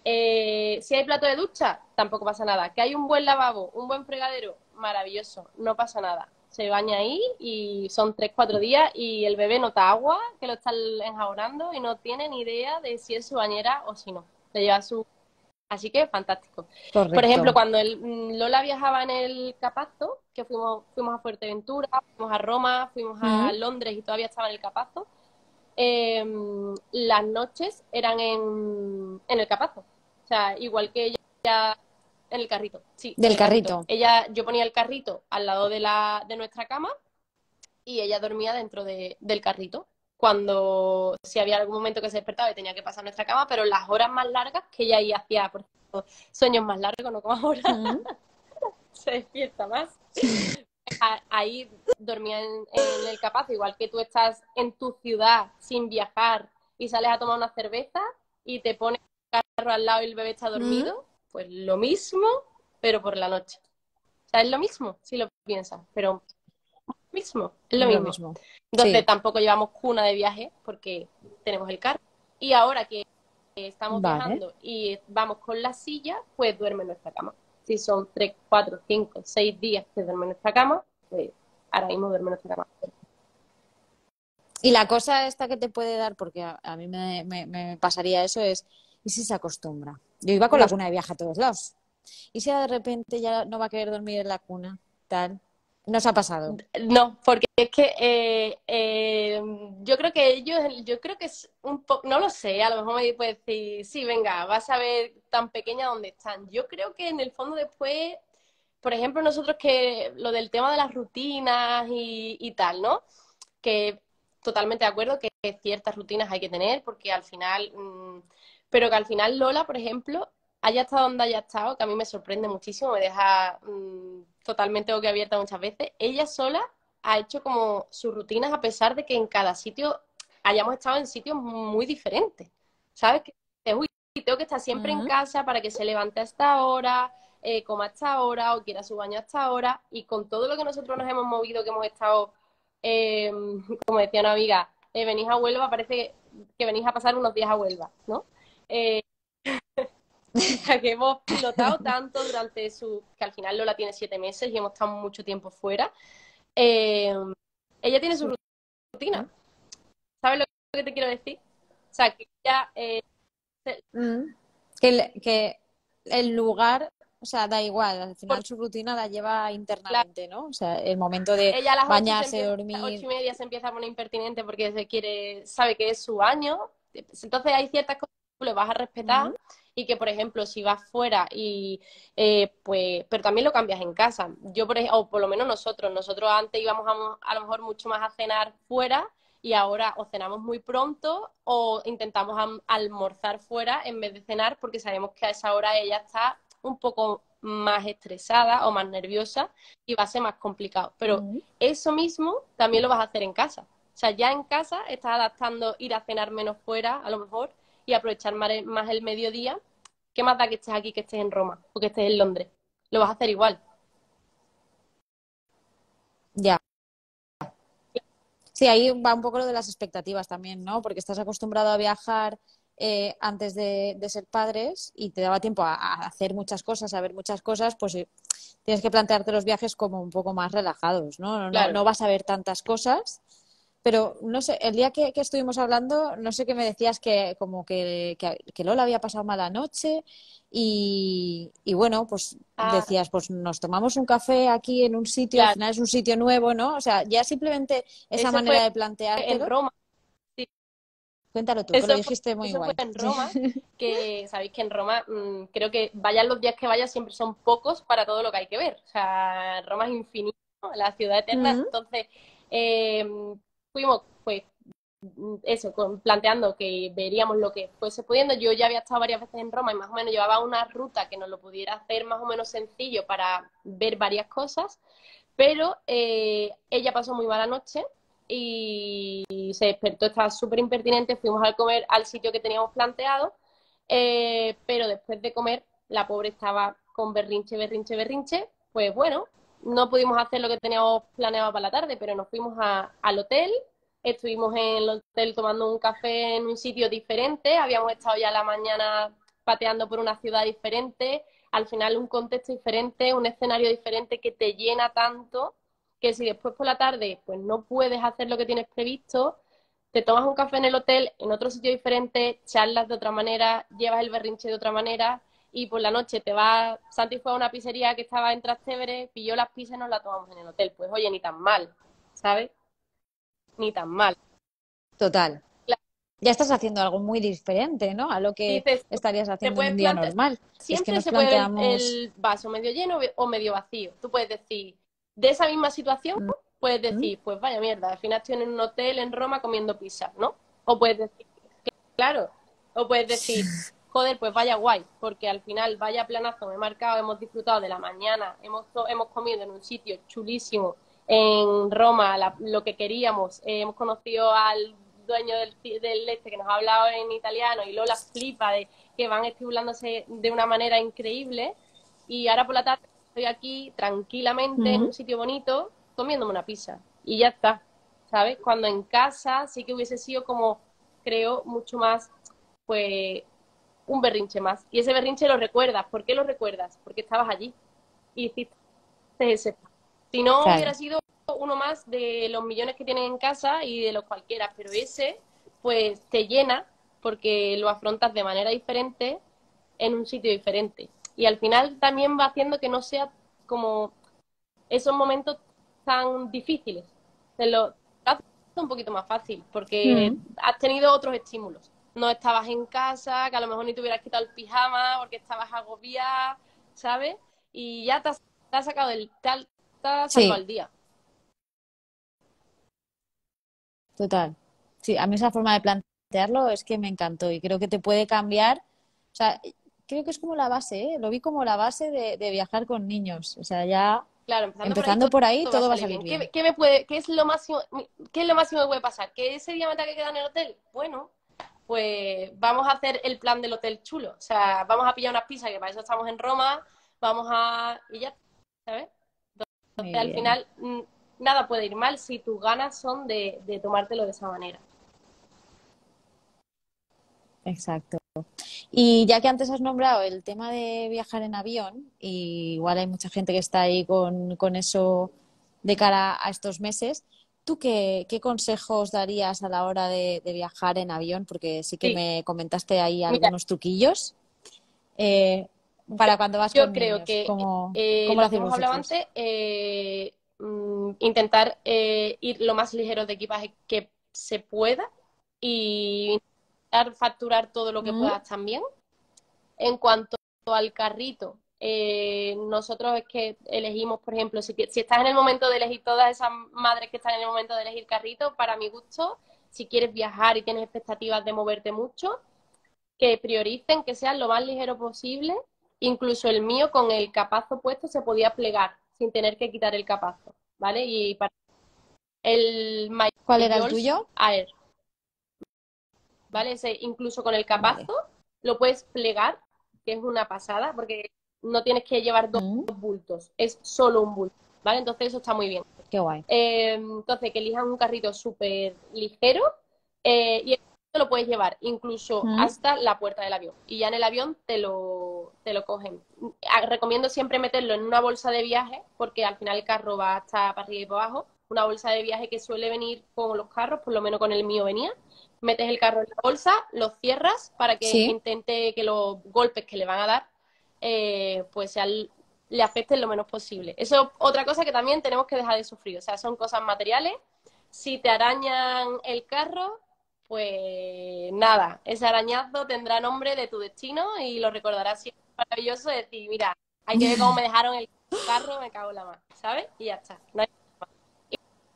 Si hay plato de ducha, tampoco pasa nada. Que hay un buen lavabo, un buen fregadero, maravilloso, no pasa nada. Se baña ahí y son 3 o 4 días y el bebé nota agua, que lo está enjabonando y no tiene ni idea de si es su bañera o si no. Le lleva su... Así que fantástico. Por ejemplo, Correcto. cuando Lola viajaba en el Capazo, que fuimos a Fuerteventura, fuimos a Roma, fuimos a Ujú. Londres y todavía estaba en el Capazo, las noches eran en el Capazo. O sea, igual que ella en el carrito. Sí, en Del el carrito. carrito. Yo ponía el carrito al lado de nuestra cama y ella dormía dentro del carrito. Cuando, si había algún momento que se despertaba y tenía que pasar a nuestra cama, pero las horas más largas que ella ahí hacía, por ejemplo, sueños más largos, no como ahora, Ujú. se despierta más. Ahí dormía en el Capaz, igual que tú estás en tu ciudad sin viajar y sales a tomar una cerveza y te pones el carro al lado y el bebé está Ujú. dormido, pues lo mismo, pero por la noche. O sea, es lo mismo, si lo piensas, pero mismo, es lo Lo mismo. mismo. Entonces Sí. tampoco llevamos cuna de viaje porque tenemos el carro. Y ahora que estamos Vale. viajando y vamos con la silla, pues duerme en nuestra cama. Si son 3, 4, 5, 6 días que duerme en nuestra cama, pues ahora mismo duerme en nuestra cama. Y la cosa esta que te puede dar, porque a mí me pasaría eso, es, ¿y si se acostumbra? Yo iba con la No, cuna de viaje a todos lados. ¿Y si de repente ya no va a querer dormir en la cuna? Tal. Nos ha pasado. No, porque es que yo creo que yo creo que es un poco, no lo sé, a lo mejor me puede decir, sí, venga, vas a ver tan pequeña donde están. Yo creo que en el fondo después, por ejemplo, nosotros que lo del tema de las rutinas y tal, ¿no? Que totalmente de acuerdo que ciertas rutinas hay que tener, porque al final, pero que al final Lola, por ejemplo, haya estado donde haya estado, que a mí me sorprende muchísimo, me deja totalmente boquiabierta muchas veces. Ella sola ha hecho como sus rutinas a pesar de que en cada sitio hayamos estado en sitios muy diferentes. ¿Sabes? Que uy, tengo que estar siempre en Mm. casa para que se levante a esta hora, coma a esta hora o quiera su baño a esta hora. Y con todo lo que nosotros nos hemos movido, que hemos estado, eh, como decía una amiga, venís a Huelva, parece que venís a pasar unos días a Huelva, ¿no? Eh, que hemos pilotado tanto durante que al final Lola tiene 7 meses y hemos estado mucho tiempo fuera. Eh, Ella tiene su Sí. rutina. ¿Sabes lo que te quiero decir? O sea, que ella Mm. Que el lugar, o sea, da igual, al final su rutina la lleva claro, internamente, ¿no? O sea, el momento de ella a las 8 se bañarse, empieza, dormir. 8:30 se empieza a poner impertinente porque se quiere, sabe que es su año. Entonces hay ciertas cosas que tú le vas a respetar Mm. y que, por ejemplo, si vas fuera y pues, pero también lo cambias en casa. Yo, o por lo menos nosotros antes íbamos a lo mejor mucho más a cenar fuera y ahora o cenamos muy pronto o intentamos almorzar fuera en vez de cenar porque sabemos que a esa hora ella está un poco más estresada o más nerviosa y va a ser más complicado. Pero Mm. eso mismo también lo vas a hacer en casa. O sea, ya en casa estás adaptando ir a cenar menos fuera, a lo mejor, y aprovechar más el mediodía. ¿Qué más da que estés aquí, que estés en Roma o que estés en Londres? Lo vas a hacer igual. Ya. Sí, ahí va un poco lo de las expectativas también, ¿no? Porque estás acostumbrado a viajar antes de ser padres y te daba tiempo a hacer muchas cosas, a ver muchas cosas, pues tienes que plantearte los viajes como un poco más relajados, ¿no? Claro. No vas a ver tantas cosas. Pero no sé, el día que estuvimos hablando, no sé qué me decías que como que Lola había pasado mala noche y bueno, pues Ah, decías, pues nos tomamos un café aquí en un sitio, al claro. final es un sitio nuevo, ¿no? O sea, ya simplemente esa Eso manera fue de en planteártelo, Roma. Sí. cuéntalo tú, que lo Eso fue, dijiste muy eso fue guay. en Sí. Roma, que sabéis que en Roma creo que vayan los días que vayas siempre son pocos para todo lo que hay que ver. O sea, Roma es infinito, la ciudad eterna. Mm. Entonces, eh, fuimos pues eso, planteando que veríamos lo que fuese pudiendo. Yo ya había estado varias veces en Roma y más o menos llevaba una ruta que nos lo pudiera hacer más o menos sencillo para ver varias cosas, pero ella pasó muy mala noche y se despertó, estaba súper impertinente, fuimos a comer al sitio que teníamos planteado, pero después de comer la pobre estaba con berrinche, berrinche, berrinche, pues bueno, no pudimos hacer lo que teníamos planeado para la tarde, pero nos fuimos al hotel, estuvimos en el hotel tomando un café en un sitio diferente, habíamos estado ya la mañana pateando por una ciudad diferente, al final un contexto diferente, un escenario diferente que te llena tanto que si después por la tarde pues no puedes hacer lo que tienes previsto, te tomas un café en el hotel, en otro sitio diferente, charlas de otra manera, llevas el berrinche de otra manera y por la noche te va, Santi fue a una pizzería que estaba en Trastevere, pilló las pizzas y nos las tomamos en el hotel. Pues oye, ni tan mal, ¿sabes? Ni tan mal. Total. Claro, Ya estás haciendo algo muy diferente, ¿no? A lo que dices, estarías te haciendo en puedes un día plantear, normal. Es que siempre nos se puede ver planteamos. el vaso medio lleno o medio vacío. Tú puedes decir, de esa misma situación, puedes Mm. decir, pues vaya mierda, al final estoy en un hotel en Roma comiendo pizza, ¿no? O puedes decir, claro, o puedes decir, joder, pues vaya guay, porque al final vaya planazo me he marcado, hemos disfrutado de la mañana, hemos comido en un sitio chulísimo en Roma, lo que queríamos, hemos conocido al dueño del este que nos ha hablado en italiano y Lola flipa de que van estimulándose de una manera increíble y ahora por la tarde estoy aquí tranquilamente en Mm. un sitio bonito comiéndome una pizza y ya está, ¿sabes? Cuando en casa sí que hubiese sido como, creo, mucho más, pues, un berrinche más. Y ese berrinche lo recuerdas. ¿Por qué lo recuerdas? Porque estabas allí y hiciste ese. Si no hubiera Claro. sido uno más de los millones que tienen en casa y de los cualquiera, pero ese, pues, te llena porque lo afrontas de manera diferente en un sitio diferente. Y al final también va haciendo que no sea como esos momentos tan difíciles. Te lo hace un poquito más fácil porque has tenido otros estímulos. No estabas en casa, que a lo mejor ni te hubieras quitado el pijama porque estabas agobiada, ¿sabes? Y ya te has sacado te has salvado Sí, el día. total. Sí, a mí esa forma de plantearlo es que me encantó y creo que te puede cambiar. O sea, creo que es como la base, ¿eh? Lo vi como la base de viajar con niños. O sea, ya Claro, empezando por ahí empezando por ahí, todo va a todo va a salir salir bien. bien. ¿Qué es lo máximo, qué es lo máximo que puede pasar? ¿Que ese día me tenga que quedar en el hotel? Bueno, pues vamos a hacer el plan del hotel chulo. O sea, vamos a pillar unas pizzas, que para eso estamos en Roma, vamos a... y ya, ¿sabes? Entonces, Muy al bien, final, nada puede ir mal si tus ganas son de tomártelo de esa manera. exacto. Y ya que antes has nombrado el tema de viajar en avión, y igual hay mucha gente que está ahí con eso de cara a estos meses, ¿tú qué consejos darías a la hora de viajar en avión? Porque sí que Sí, me comentaste ahí mira, algunos truquillos eh, para cuando vas yo con creo niños. que ¿Cómo lo lo que hacéis hemos hablado vosotros? antes, intentar ir lo más ligero de equipaje que se pueda y intentar facturar todo lo que ¿Mm? puedas también. En cuanto al carrito, nosotros es que elegimos, por ejemplo, si estás en el momento de elegir todas esas madres que están en el momento de elegir carrito, para mi gusto, si quieres viajar y tienes expectativas de moverte mucho, que prioricen que sean lo más ligero posible. Incluso el mío con el capazo puesto se podía plegar sin tener que quitar el capazo, ¿vale? Y para el ¿Cuál era el Jols tuyo? Air, ¿vale? Ese, incluso con el Vale. capazo lo puedes plegar, que es una pasada, porque no tienes que llevar dos ¿Mm? bultos, es solo un bulto, ¿vale? Entonces eso está muy bien. Qué guay. Entonces, que elijan un carrito súper ligero y esto lo puedes llevar incluso ¿Mm? hasta la puerta del avión. Y ya en el avión te lo cogen. Recomiendo siempre meterlo en una bolsa de viaje, porque al final el carro va hasta para arriba y para abajo. Una bolsa de viaje que suele venir con los carros, por lo menos con el mío venía. Metes el carro en la bolsa, lo cierras para que Sí. intente que los golpes que le van a dar pues sean le afecten lo menos posible. Eso es otra cosa que también tenemos que dejar de sufrir. O sea, son cosas materiales. Si te arañan el carro, pues nada, ese arañazo tendrá nombre de tu destino y lo recordarás siempre maravilloso de decir, mira, hay que ver cómo me dejaron el carro, me cago en la mano, ¿sabes? Y ya está. No hay...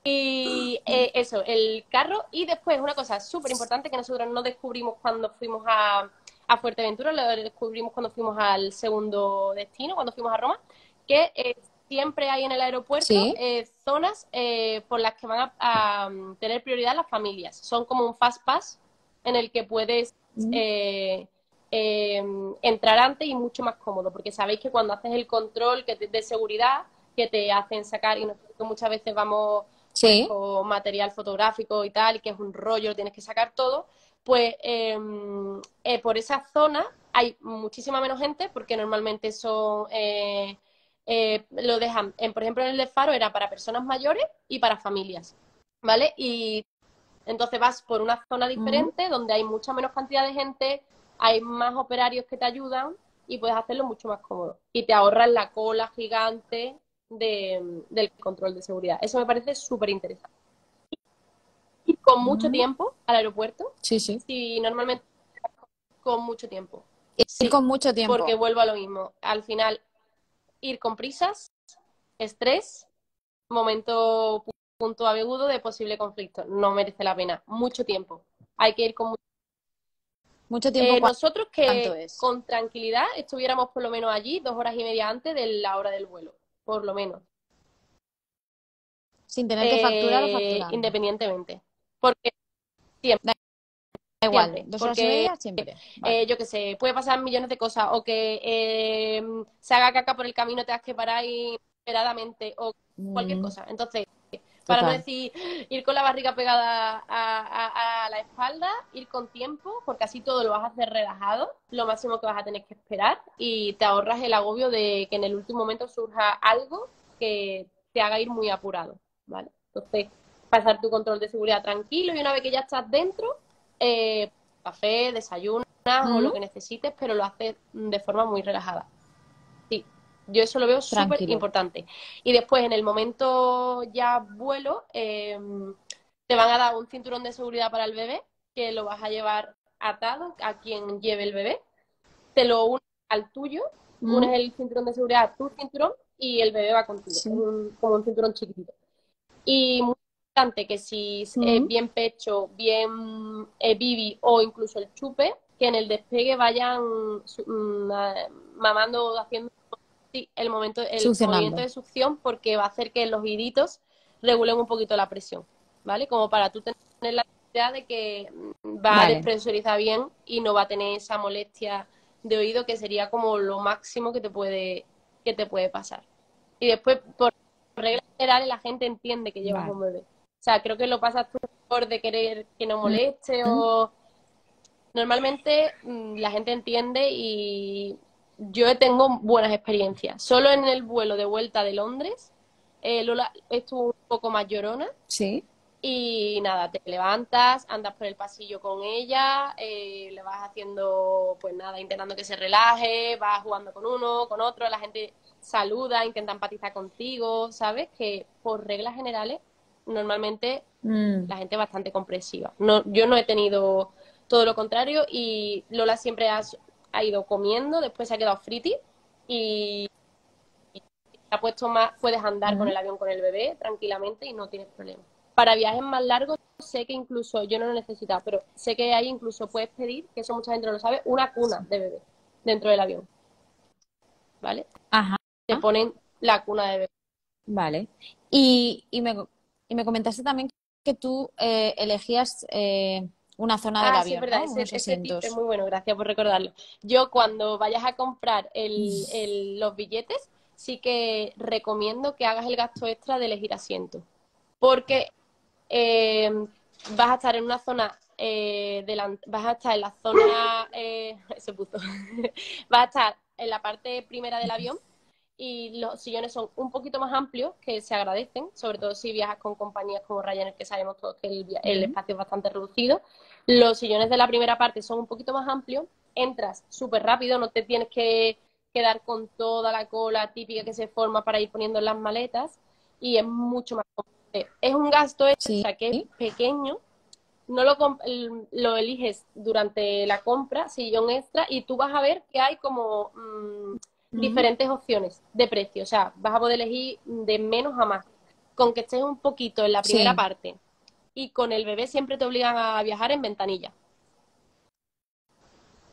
Y eso, el carro. Y después, una cosa súper importante que nosotros no descubrimos cuando fuimos a Fuerteventura, lo descubrimos cuando fuimos al segundo destino, cuando fuimos a Roma, que siempre hay en el aeropuerto Sí. zonas por las que van a tener prioridad las familias. Son como un fast pass en el que puedes ¿Mm? eh, eh, entrar antes y mucho más cómodo, porque sabéis que cuando haces el control de seguridad, que te hacen sacar, y nosotros muchas veces vamos pues Sí. con material fotográfico y tal, y que es un rollo, tienes que sacar todo, pues por esa zona hay muchísima menos gente porque normalmente son lo dejan, por ejemplo en el de Faro era para personas mayores y para familias, ¿vale? Y entonces vas por una zona ¿Mm? diferente donde hay mucha menos cantidad de gente, hay más operarios que te ayudan y puedes hacerlo mucho más cómodo. Y te ahorras la cola gigante del control de seguridad. Eso me parece súper interesante. Ir con mucho ¿Mm? tiempo al aeropuerto, Sí, sí. si normalmente con mucho tiempo. Ir Sí, con mucho porque tiempo. vuelvo a lo mismo. Al final, ir con prisas, estrés, momento punto agudo de posible conflicto. No merece la pena. Mucho tiempo. Hay que ir con mucho. Mucho tiempo, Nosotros ¿cuánto que es? con tranquilidad estuviéramos por lo menos allí 2 horas y media antes de la hora del vuelo, por lo menos, Sin tener que facturar o facturando. independientemente. Porque siempre, Da igual, siempre, 2 horas y porque media siempre. Vale. yo qué sé, puede pasar millones de cosas, o que se haga caca por el camino, tengas que parar inesperadamente, o cualquier Mm, cosa. Entonces, para no total. decir ir con la barriga pegada a la espalda, ir con tiempo, porque así todo lo vas a hacer relajado, lo máximo que vas a tener que esperar y te ahorras el agobio de que en el último momento surja algo que te haga ir muy apurado, ¿vale? Entonces, pasar tu control de seguridad tranquilo y una vez que ya estás dentro, café, desayunas o Mm, lo que necesites, pero lo haces de forma muy relajada. Sí, Yo eso lo veo súper Tranquilo. importante. Y después, en el momento ya vuelo, te van a dar un cinturón de seguridad para el bebé, que lo vas a llevar atado a quien lleve el bebé. Te lo unes al tuyo, ¿Mm? unes el cinturón de seguridad a tu cinturón y el bebé va contigo. Es Sí. como un cinturón chiquitito. Y muy importante que si es ¿Mm? bien pecho, bien bibi o incluso el chupe, que en el despegue vayan mamando, haciendo sí, el movimiento Succionando. de succión, porque va a hacer que los oíditos regulen un poquito la presión, ¿vale? Como para tú tener la idea de que va a Vale. despresurizar bien y no va a tener esa molestia de oído, que sería como lo máximo que te puede pasar. Y después, por regla general, la gente entiende que llevas Vale. un bebé. O sea, creo que lo pasas tú por de querer que no moleste ¿Mm? o normalmente la gente entiende y yo tengo buenas experiencias. Solo en el vuelo de vuelta de Londres, Lola estuvo un poco más llorona Sí. y nada, te levantas, andas por el pasillo con ella, le vas haciendo, pues nada, intentando que se relaje, vas jugando con uno, con otro, la gente saluda, intenta empatizar contigo, ¿sabes? Que por reglas generales, normalmente Mm. la gente es bastante comprensiva. No, yo no he tenido todo lo contrario y Lola siempre ha ido comiendo, después se ha quedado friti y ha puesto más, puedes andar con ¿Mm? el avión con el bebé tranquilamente y no tienes problema. Para viajes más largos, sé que incluso, yo no lo necesito, pero sé que ahí incluso puedes pedir, que eso mucha gente no lo sabe, una cuna de bebé dentro del avión, ¿vale? Ajá. Te ponen la cuna de bebé. Vale. Y me comentaste también que tú elegías una zona del Ah, sí, es avión, verdad, ¿no? Unos ese tip es asientos. muy bueno, gracias por recordarlo. Yo cuando vayas a comprar los billetes, sí que recomiendo que hagas el gasto extra de elegir asiento, porque eh, vas a estar en una zona, vas a estar en la zona, se puso, vas a estar en la parte primera del avión y los sillones son un poquito más amplios, que se agradecen, sobre todo si viajas con compañías como Ryanair, que sabemos todos que el Mm. espacio es bastante reducido. Los sillones de la primera parte son un poquito más amplios, entras súper rápido, no te tienes que quedar con toda la cola típica que se forma para ir poniendo en las maletas y es mucho más cómodo. Es un gasto Sí. extra que es pequeño, no lo eliges durante la compra, sillón extra, y tú vas a ver que hay como Mm. diferentes opciones de precio. O sea, vas a poder elegir de menos a más. Con que estés un poquito en la primera Sí. parte y con el bebé siempre te obligan a viajar en ventanilla,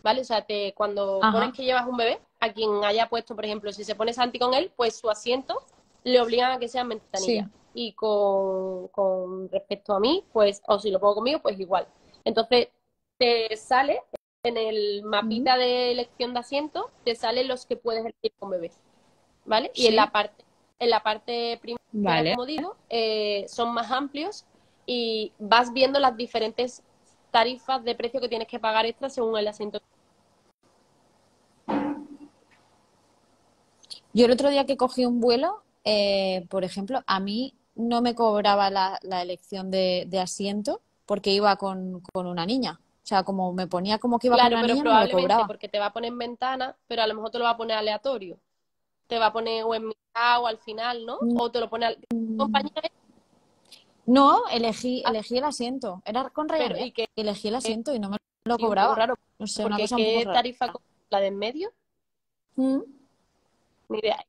¿vale? O sea, cuando pones Ajá. que llevas un bebé, a quien haya puesto, por ejemplo, si se pone Santi con él, pues su asiento le obligan a que sea en ventanilla. Sí. Y con respecto a mí, pues, o si lo pongo conmigo, pues igual. Entonces, te sale en el Mm. mapita de elección de asiento, te salen los que puedes elegir con bebé, ¿vale? Y Sí. en la parte primera, Vale. como digo, son más amplios y vas viendo las diferentes tarifas de precio que tienes que pagar extra según el asiento. Yo el otro día que cogí un vuelo, por ejemplo, a mí no me cobraba la elección de asiento porque iba con una niña. O sea, como me ponía como que iba con Claro, una pero niña, no me lo probablemente cobraba. porque te va a poner en ventana, pero a lo mejor te lo va a poner aleatorio. Te va a poner o en mitad o al final, ¿no? O te lo pone al Mm. compañía, No, elegí el asiento. Era con pero Ryanair. y que Elegí el asiento y no me lo sí, un poco cobraba. raro, No sé, una porque cosa un poco ¿qué rara. tarifa la de en medio? Mm. Ni idea.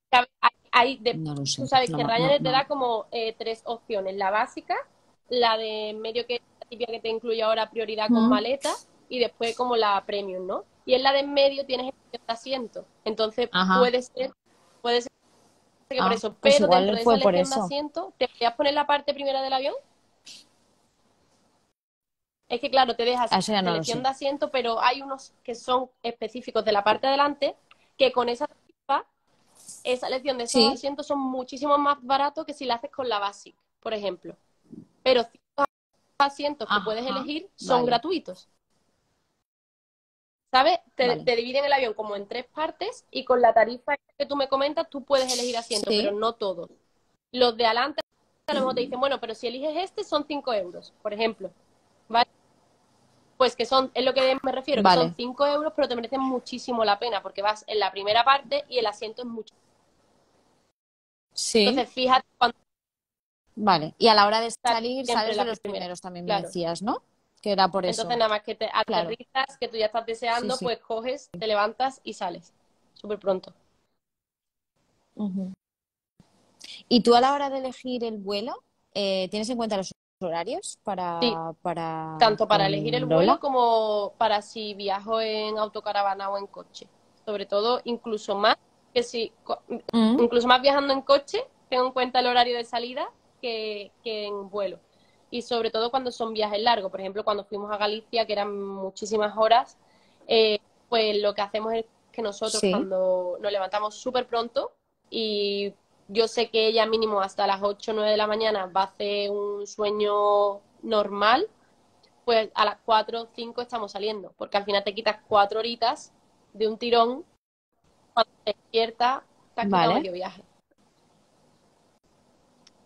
No lo Tú sé. sabes No, que no, Ryanair te no. da como tres opciones. La básica, la de en medio, que es la típica que te incluye ahora prioridad con Mm. maleta, y después como la premium, ¿no? Y en la de en medio tienes el asiento. Entonces Ajá. puede ser que por Ah, eso, pues pero dentro igual de esa fue por elección de eso. asiento, ¿te podías poner la parte primera del avión? Es que claro, te dejas Eso ya no lo selección sé. de asiento, pero hay unos que son específicos de la parte de adelante, que con esa elección de esos Sí. asientos son muchísimo más baratos que si la haces con la Basic, por ejemplo. Pero ciertos asientos que puedes Ajá. elegir son Vale, gratuitos. ¿Sabes? vale. Te dividen el avión como en tres partes y con la tarifa que tú me comentas, tú puedes elegir asiento, pero Sí. no todos. Los de adelante a lo mejor te dicen, bueno, pero si eliges este son 5 euros, por ejemplo. ¿Vale? Pues que son, es lo que me refiero, que son Vale. 5 euros, pero te merecen muchísimo la pena porque vas en la primera parte y el asiento es mucho. Sí, Entonces, fíjate cuando vale. Y a la hora de sales salir, siempre sales de la los primera. primeros, también me Claro. decías, ¿no? Que era por Entonces, eso. nada más que te Claro, aterrizas, que tú ya estás sí, deseando, sí. pues coges, te levantas y sales. Súper pronto. Ujú. ¿Y tú a la hora de elegir el vuelo, tienes en cuenta los horarios Sí, para tanto para elegir el con vuelo Lola? como para si viajo en autocaravana o en coche. Sobre todo, incluso más que si, Mm, incluso más viajando en coche, tengo en cuenta el horario de salida que en vuelo. Y sobre todo cuando son viajes largos. Por ejemplo, cuando fuimos a Galicia, que eran muchísimas horas, pues lo que hacemos es que nosotros sí, cuando nos levantamos súper pronto y yo sé que ella mínimo hasta las 8 o 9 de la mañana va a hacer un sueño normal, pues a las 4 o 5 estamos saliendo, porque al final te quitas 4 horitas de un tirón, cuando te despiertas te has quitado vale. medio viaje.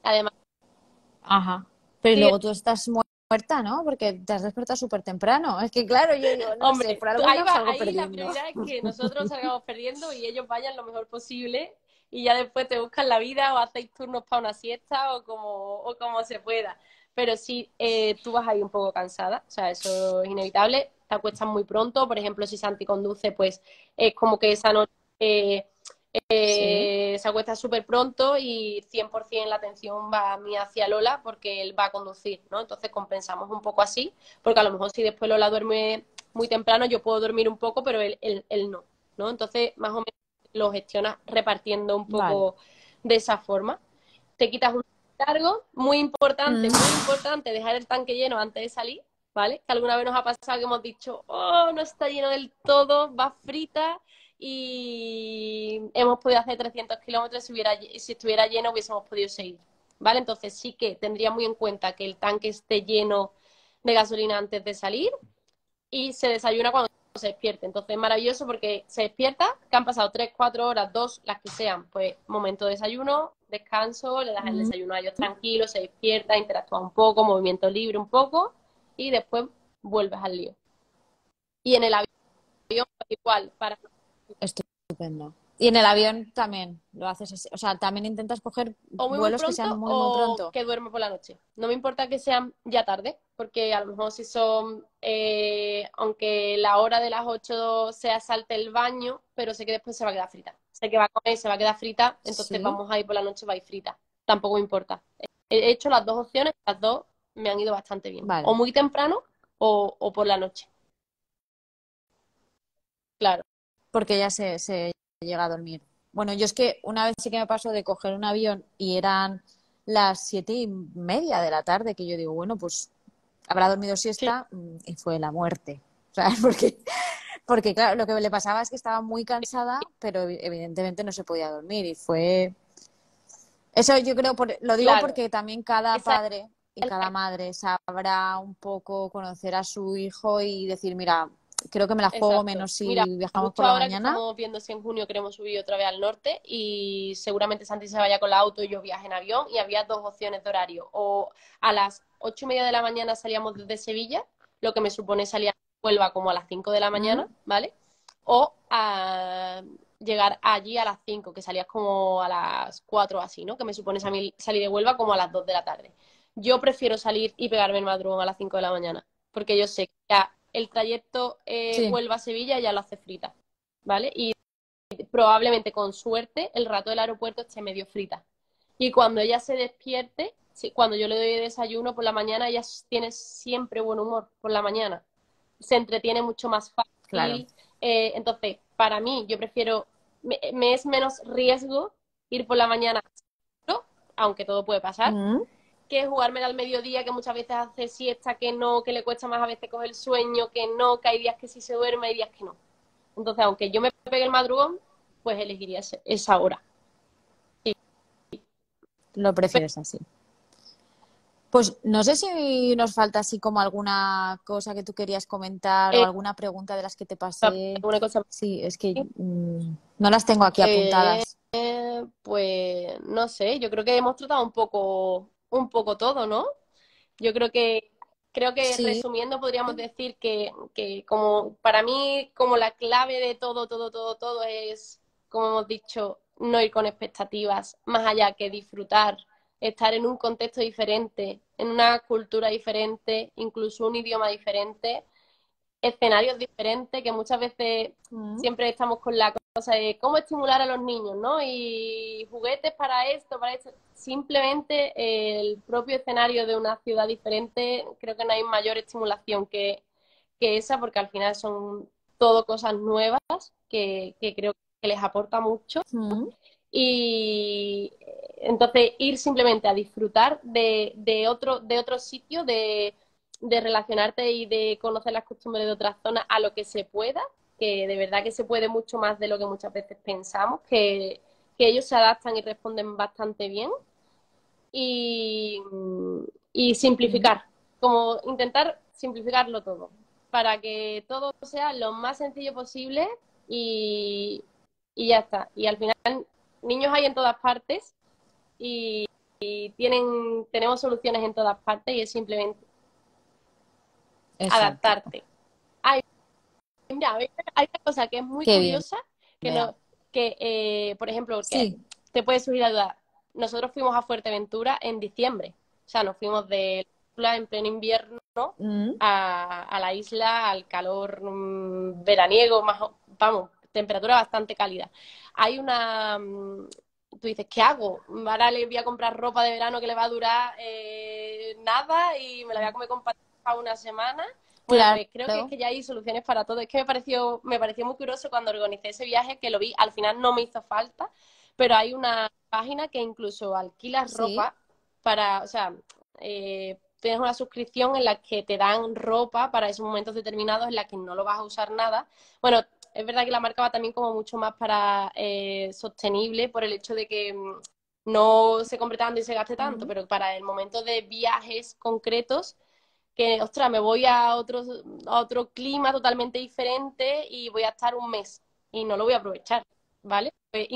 Además, Ajá. Pero sí, luego tú estás muerta, ¿no? Porque te has despertado súper temprano. Es que claro, yo digo, no sé, hombre, por algo ahí no va, salgo ahí la perdiendo. prioridad es que nosotros salgamos perdiendo y ellos vayan lo mejor posible y ya después te buscan la vida o hacéis turnos para una siesta o como se pueda. Pero sí, tú vas ahí un poco cansada, o sea, eso es inevitable. Te acuestas muy pronto, por ejemplo, si Santi conduce, pues es como que esa noche Sí, se acuesta súper pronto y 100% la atención va a mí hacia Lola porque él va a conducir, ¿no? Entonces compensamos un poco así, porque a lo mejor si después Lola duerme muy temprano, yo puedo dormir un poco, pero él no, ¿no? Entonces, más o menos lo gestionas repartiendo un vale. poco de esa forma. Te quitas un cargo, Mm, muy importante, dejar el tanque lleno antes de salir, ¿vale? Que alguna vez nos ha pasado que hemos dicho, oh, no está lleno del todo, va frita y hemos podido hacer 300 kilómetros, si estuviera lleno hubiésemos podido seguir, ¿vale? Entonces sí que tendría muy en cuenta que el tanque esté lleno de gasolina antes de salir y se desayuna cuando se despierte. Entonces es maravilloso porque se despierta, que han pasado 3 4 horas, 2 las que sean, pues momento de desayuno, descanso, le das el mm. desayuno a ellos tranquilos, se despierta, interactúa un poco, movimiento libre un poco y después vuelves al lío. Y en el avión, pues igual, para Estupendo. Y en el avión también lo haces así. O sea, también intentas coger o muy vuelos que sean pronto muy, muy o pronto. que duerme por la noche. No me importa que sean ya tarde, porque a lo mejor si son, aunque la hora de las 8 sea salte el baño, pero sé que después se va a quedar frita. Sé que va a comer, se va a quedar frita, entonces Sí, vamos a ir por la noche, va a ir frita. Tampoco me importa. He hecho las dos opciones, las dos me han ido bastante bien. O vale. muy temprano o por la noche. Claro. Porque ya se llega a dormir. Bueno, yo es que una vez sí que me pasó de coger un avión y eran las 7:30 de la tarde, que yo digo, bueno, pues habrá dormido Sí, siesta y fue la muerte. ¿Sabes? Porque claro, lo que le pasaba es que estaba muy cansada, pero evidentemente no se podía dormir y fue... Eso yo creo, lo digo claro. porque también cada Esa padre y cada madre sabrá un poco conocer a su hijo y decir, mira, creo que me la juego Exacto. menos Mira, si viajamos por justo la ahora que mañana. estamos viendo si en junio queremos subir otra vez al norte y seguramente Santi se vaya con la auto y yo viaje en avión y había dos opciones de horario. O a las 8:30 de la mañana salíamos desde Sevilla, lo que me supone salir a Huelva como a las 5 de la ¿Mm? mañana, ¿vale? O a llegar allí a las 5 que salías como a las 4 así, ¿no? Que me supone salir de Huelva como a las 2 de la tarde. Yo prefiero salir y pegarme el madrugón a las 5 de la mañana, porque yo sé que ya el trayecto Sí, Huelva-Sevilla ya lo hace frita, ¿vale? Y probablemente con suerte el rato del aeropuerto esté medio frita. Y cuando ella se despierte, sí, cuando yo le doy desayuno por la mañana, ella tiene siempre buen humor por la mañana. Se entretiene mucho más claro. fácil. Entonces, para mí, yo prefiero, me es menos riesgo ir por la mañana, ¿no? Aunque todo puede pasar, ¿Mm? que jugármela al mediodía, que muchas veces hace siesta, que no, que le cuesta más a veces coger el sueño, que no, que hay días que sí se duerme, hay días que no. Entonces, aunque yo me pegue el madrugón, pues elegiría esa hora. Sí. Lo prefieres así. Pues no sé si nos falta así como alguna cosa que tú querías comentar o Eh, alguna pregunta de las que te pasé. ¿Alguna cosa? Sí, es que no las tengo aquí Eh, apuntadas. pues no sé, yo creo que hemos tratado un poco todo, ¿no? Yo creo que Sí, resumiendo podríamos decir que como para mí como la clave de todo es, como hemos dicho, no ir con expectativas, más allá que disfrutar, estar en un contexto diferente, en una cultura diferente, incluso un idioma diferente, escenarios diferentes, que muchas veces siempre estamos con la cosa de cómo estimular a los niños, ¿no? Y juguetes para esto, para esto. Simplemente el propio escenario de una ciudad diferente, creo que no hay mayor estimulación que esa, porque al final son todo cosas nuevas que creo que les aporta mucho. Y entonces ir simplemente a disfrutar de otro sitio, de relacionarte y de conocer las costumbres de otras zonas a lo que se pueda, que de verdad que se puede mucho más de lo que muchas veces pensamos, que ellos se adaptan y responden bastante bien. Y, y simplificar, como intentar simplificarlo todo, para que todo sea lo más sencillo posible y ya está. Y al final, niños hay en todas partes y tenemos soluciones en todas partes y es simplemente Exacto. adaptarte. Hay, mira, hay una cosa que es muy Qué bien. curiosa, que no, que por ejemplo, que Sí. te puede surgir la duda. Nosotros fuimos a Fuerteventura en diciembre, o sea, nos fuimos de la isla en pleno invierno a la isla, al calor veraniego, más, vamos, temperatura bastante cálida. Hay una, tú dices, ¿qué hago? Ahora le voy a comprar ropa de verano que le va a durar nada y me la voy a comer con patatas para una semana. Bueno, Claro. pues creo que es que ya hay soluciones para todo. Es que me pareció muy curioso cuando organicé ese viaje, que lo vi, al final no me hizo falta, pero hay una página que incluso alquilas Sí. ropa para, o sea, tienes una suscripción en la que te dan ropa para esos momentos determinados en la que no lo vas a usar nada. Bueno, es verdad que la marca va también como mucho más para sostenible por el hecho de que no se compre tanto y se gaste tanto, pero para el momento de viajes concretos que, ostras, me voy a otro clima totalmente diferente y voy a estar un mes y no lo voy a aprovechar, ¿vale? Pues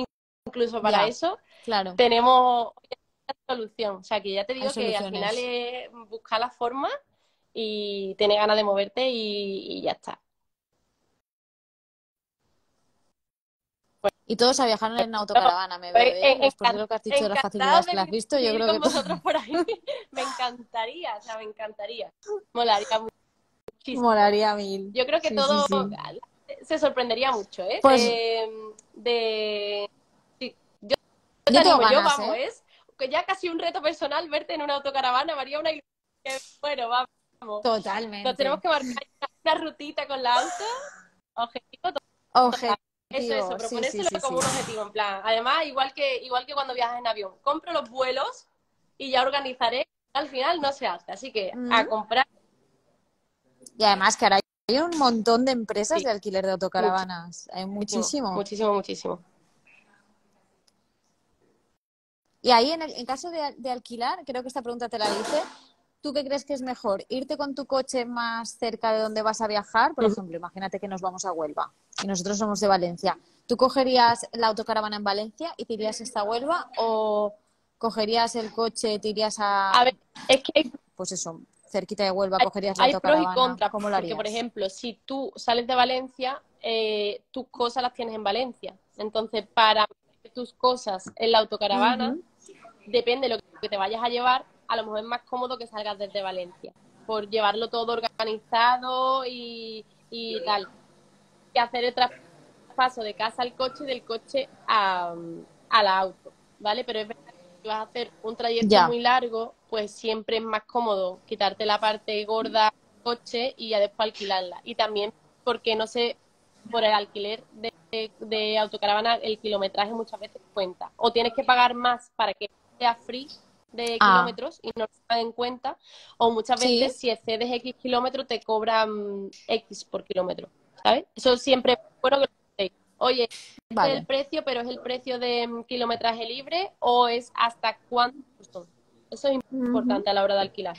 incluso para Ya. eso Claro. tenemos solución. O sea, que ya te Hay digo que al final soluciones. es buscar la forma y tener ganas de moverte y ya está. Y todos a viajar en autocaravana, me veo, ¿eh? Después de lo que has dicho de las Encantados facilidades que de le has visto, yo ir creo con que vosotros por ahí. Me encantaría, o sea, me encantaría. Molaría muchísimo. molaría mil. Yo creo que Sí, sí, todo sí. se sorprendería mucho, ¿eh? Pues Sí, yo te yo tengo animo, yo ganas, vamos, ¿eh? es que ya casi un reto personal verte en una autocaravana, María, bueno, vamos. Nos tenemos Totalmente. que marcar una rutita con la auto, objetivo. Eso, Objetivo, sí, sí, proponérselo sí, como sí. un objetivo, en plan. Además, igual que cuando viajas en avión, compro los vuelos y ya organizaré. Al final no se hace, así que a Mm. comprar, Y además que ahora hay un montón de empresas sí, de alquiler de autocaravanas. Hay muchísimo, muchísimo. muchísimo, muchísimo. Y ahí, en caso de alquilar, creo que esta pregunta te la hice. ¿Tú qué crees que es mejor? ¿Irte con tu coche más cerca de donde vas a viajar? Por ejemplo, imagínate que nos vamos a Huelva y nosotros somos de Valencia. ¿Tú cogerías la autocaravana en Valencia y te irías hasta Huelva? ¿O cogerías el coche, te irías A a, ver, es que pues eso, cerquita de Huelva, hay, cogerías la hay pros y autocaravana? contras, ¿Cómo lo porque, por harías? ejemplo, si tú sales de Valencia, tus cosas las tienes en Valencia. Entonces, para meter tus cosas en la autocaravana, Ujú. depende de lo que te vayas a llevar, a lo mejor es más cómodo que salgas desde Valencia, por llevarlo todo organizado y tal, que hacer el traspaso de casa al coche y del coche al auto, ¿vale? Pero es verdad que si vas a hacer un trayecto Ya. muy largo, pues siempre es más cómodo quitarte la parte gorda del coche y ya después alquilarla. Y también porque no sé, por el alquiler de autocaravana, el kilometraje muchas veces cuenta. O tienes que pagar más para que sea free de Ah, kilómetros y no lo tengan en cuenta, o muchas sí. veces si excedes X kilómetros te cobran X por kilómetro, ¿sabes? Eso siempre es bueno que lo sepáis. Oye, este es el Vale. precio, pero es el precio de kilometraje libre o es hasta cuánto son. Eso es Ujú. importante a la hora de alquilar.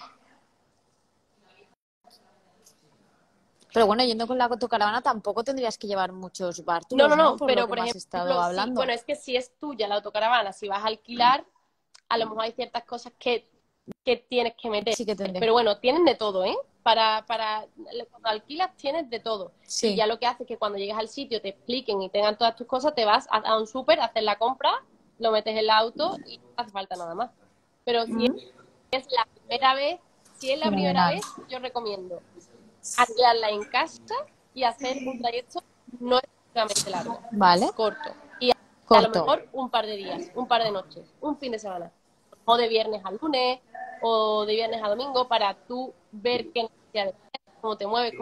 Pero bueno, yendo con la autocaravana tampoco tendrías que llevar muchos No, no, bártulos, ¿no? no, Por lo pero que por me has estado ejemplo, sí, bueno, hablando. es que si es tuya la autocaravana, si vas a alquilar, a lo mejor hay ciertas cosas que tienes que meter. Sí que tendría. Pero bueno, tienen de todo, ¿eh? cuando alquilas tienes de todo. Sí. Y ya lo que hace es que cuando llegues al sitio te expliquen y tengan todas tus cosas, te vas a un súper, haces la compra, lo metes en el auto y no hace falta nada más. Pero si es la primera vez, Fenomenal. yo recomiendo alquilarla en casa y hacer un trayecto no excesivamente largo, Vale, corto. Y a lo corto. mejor un par de días, un par de noches, un fin de semana. O de viernes a lunes, o de viernes a domingo, para tú ver qué necesidades tienes, cómo te mueves,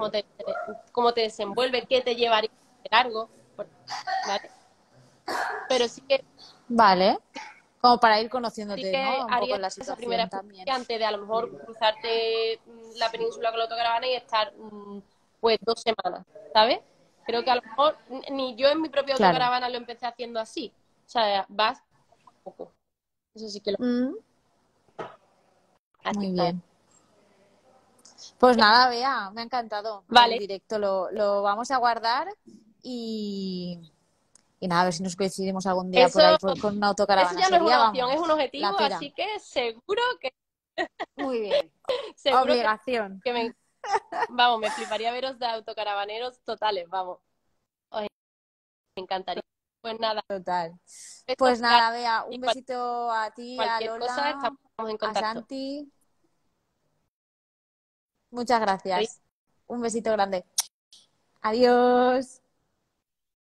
cómo te desenvuelves, qué te llevaría de largo, ¿vale? Pero Vale. Como para ir sí conociéndote, que ¿no? Un poco harías la esa primera situación también. experiencia antes de a lo mejor cruzarte la península con la autocaravana y estar pues 2 semanas, ¿sabes? Creo que a lo mejor ni yo en mi propia Claro. autocaravana lo empecé haciendo así. O sea, vas poco. Eso sí que lo Mm, así muy que, bien. Pues nada, Bea, me ha encantado el vale, directo. Lo vamos a guardar y, y nada, a ver si nos coincidimos algún día por ahí eso, con una eso autocaravana. ya no es Sería, una opción, es un vamos, la objetivo, pera. así que Muy bien. seguro Obligación. que vamos, me fliparía veros de autocaravaneros totales, vamos. Os encantaría. Pues nada, Total. besos, Pues nada, Bea, y un besito a ti, a cualquier cosa Lola, estamos en a contacto. Santi. Muchas gracias. Un besito grande. Adiós.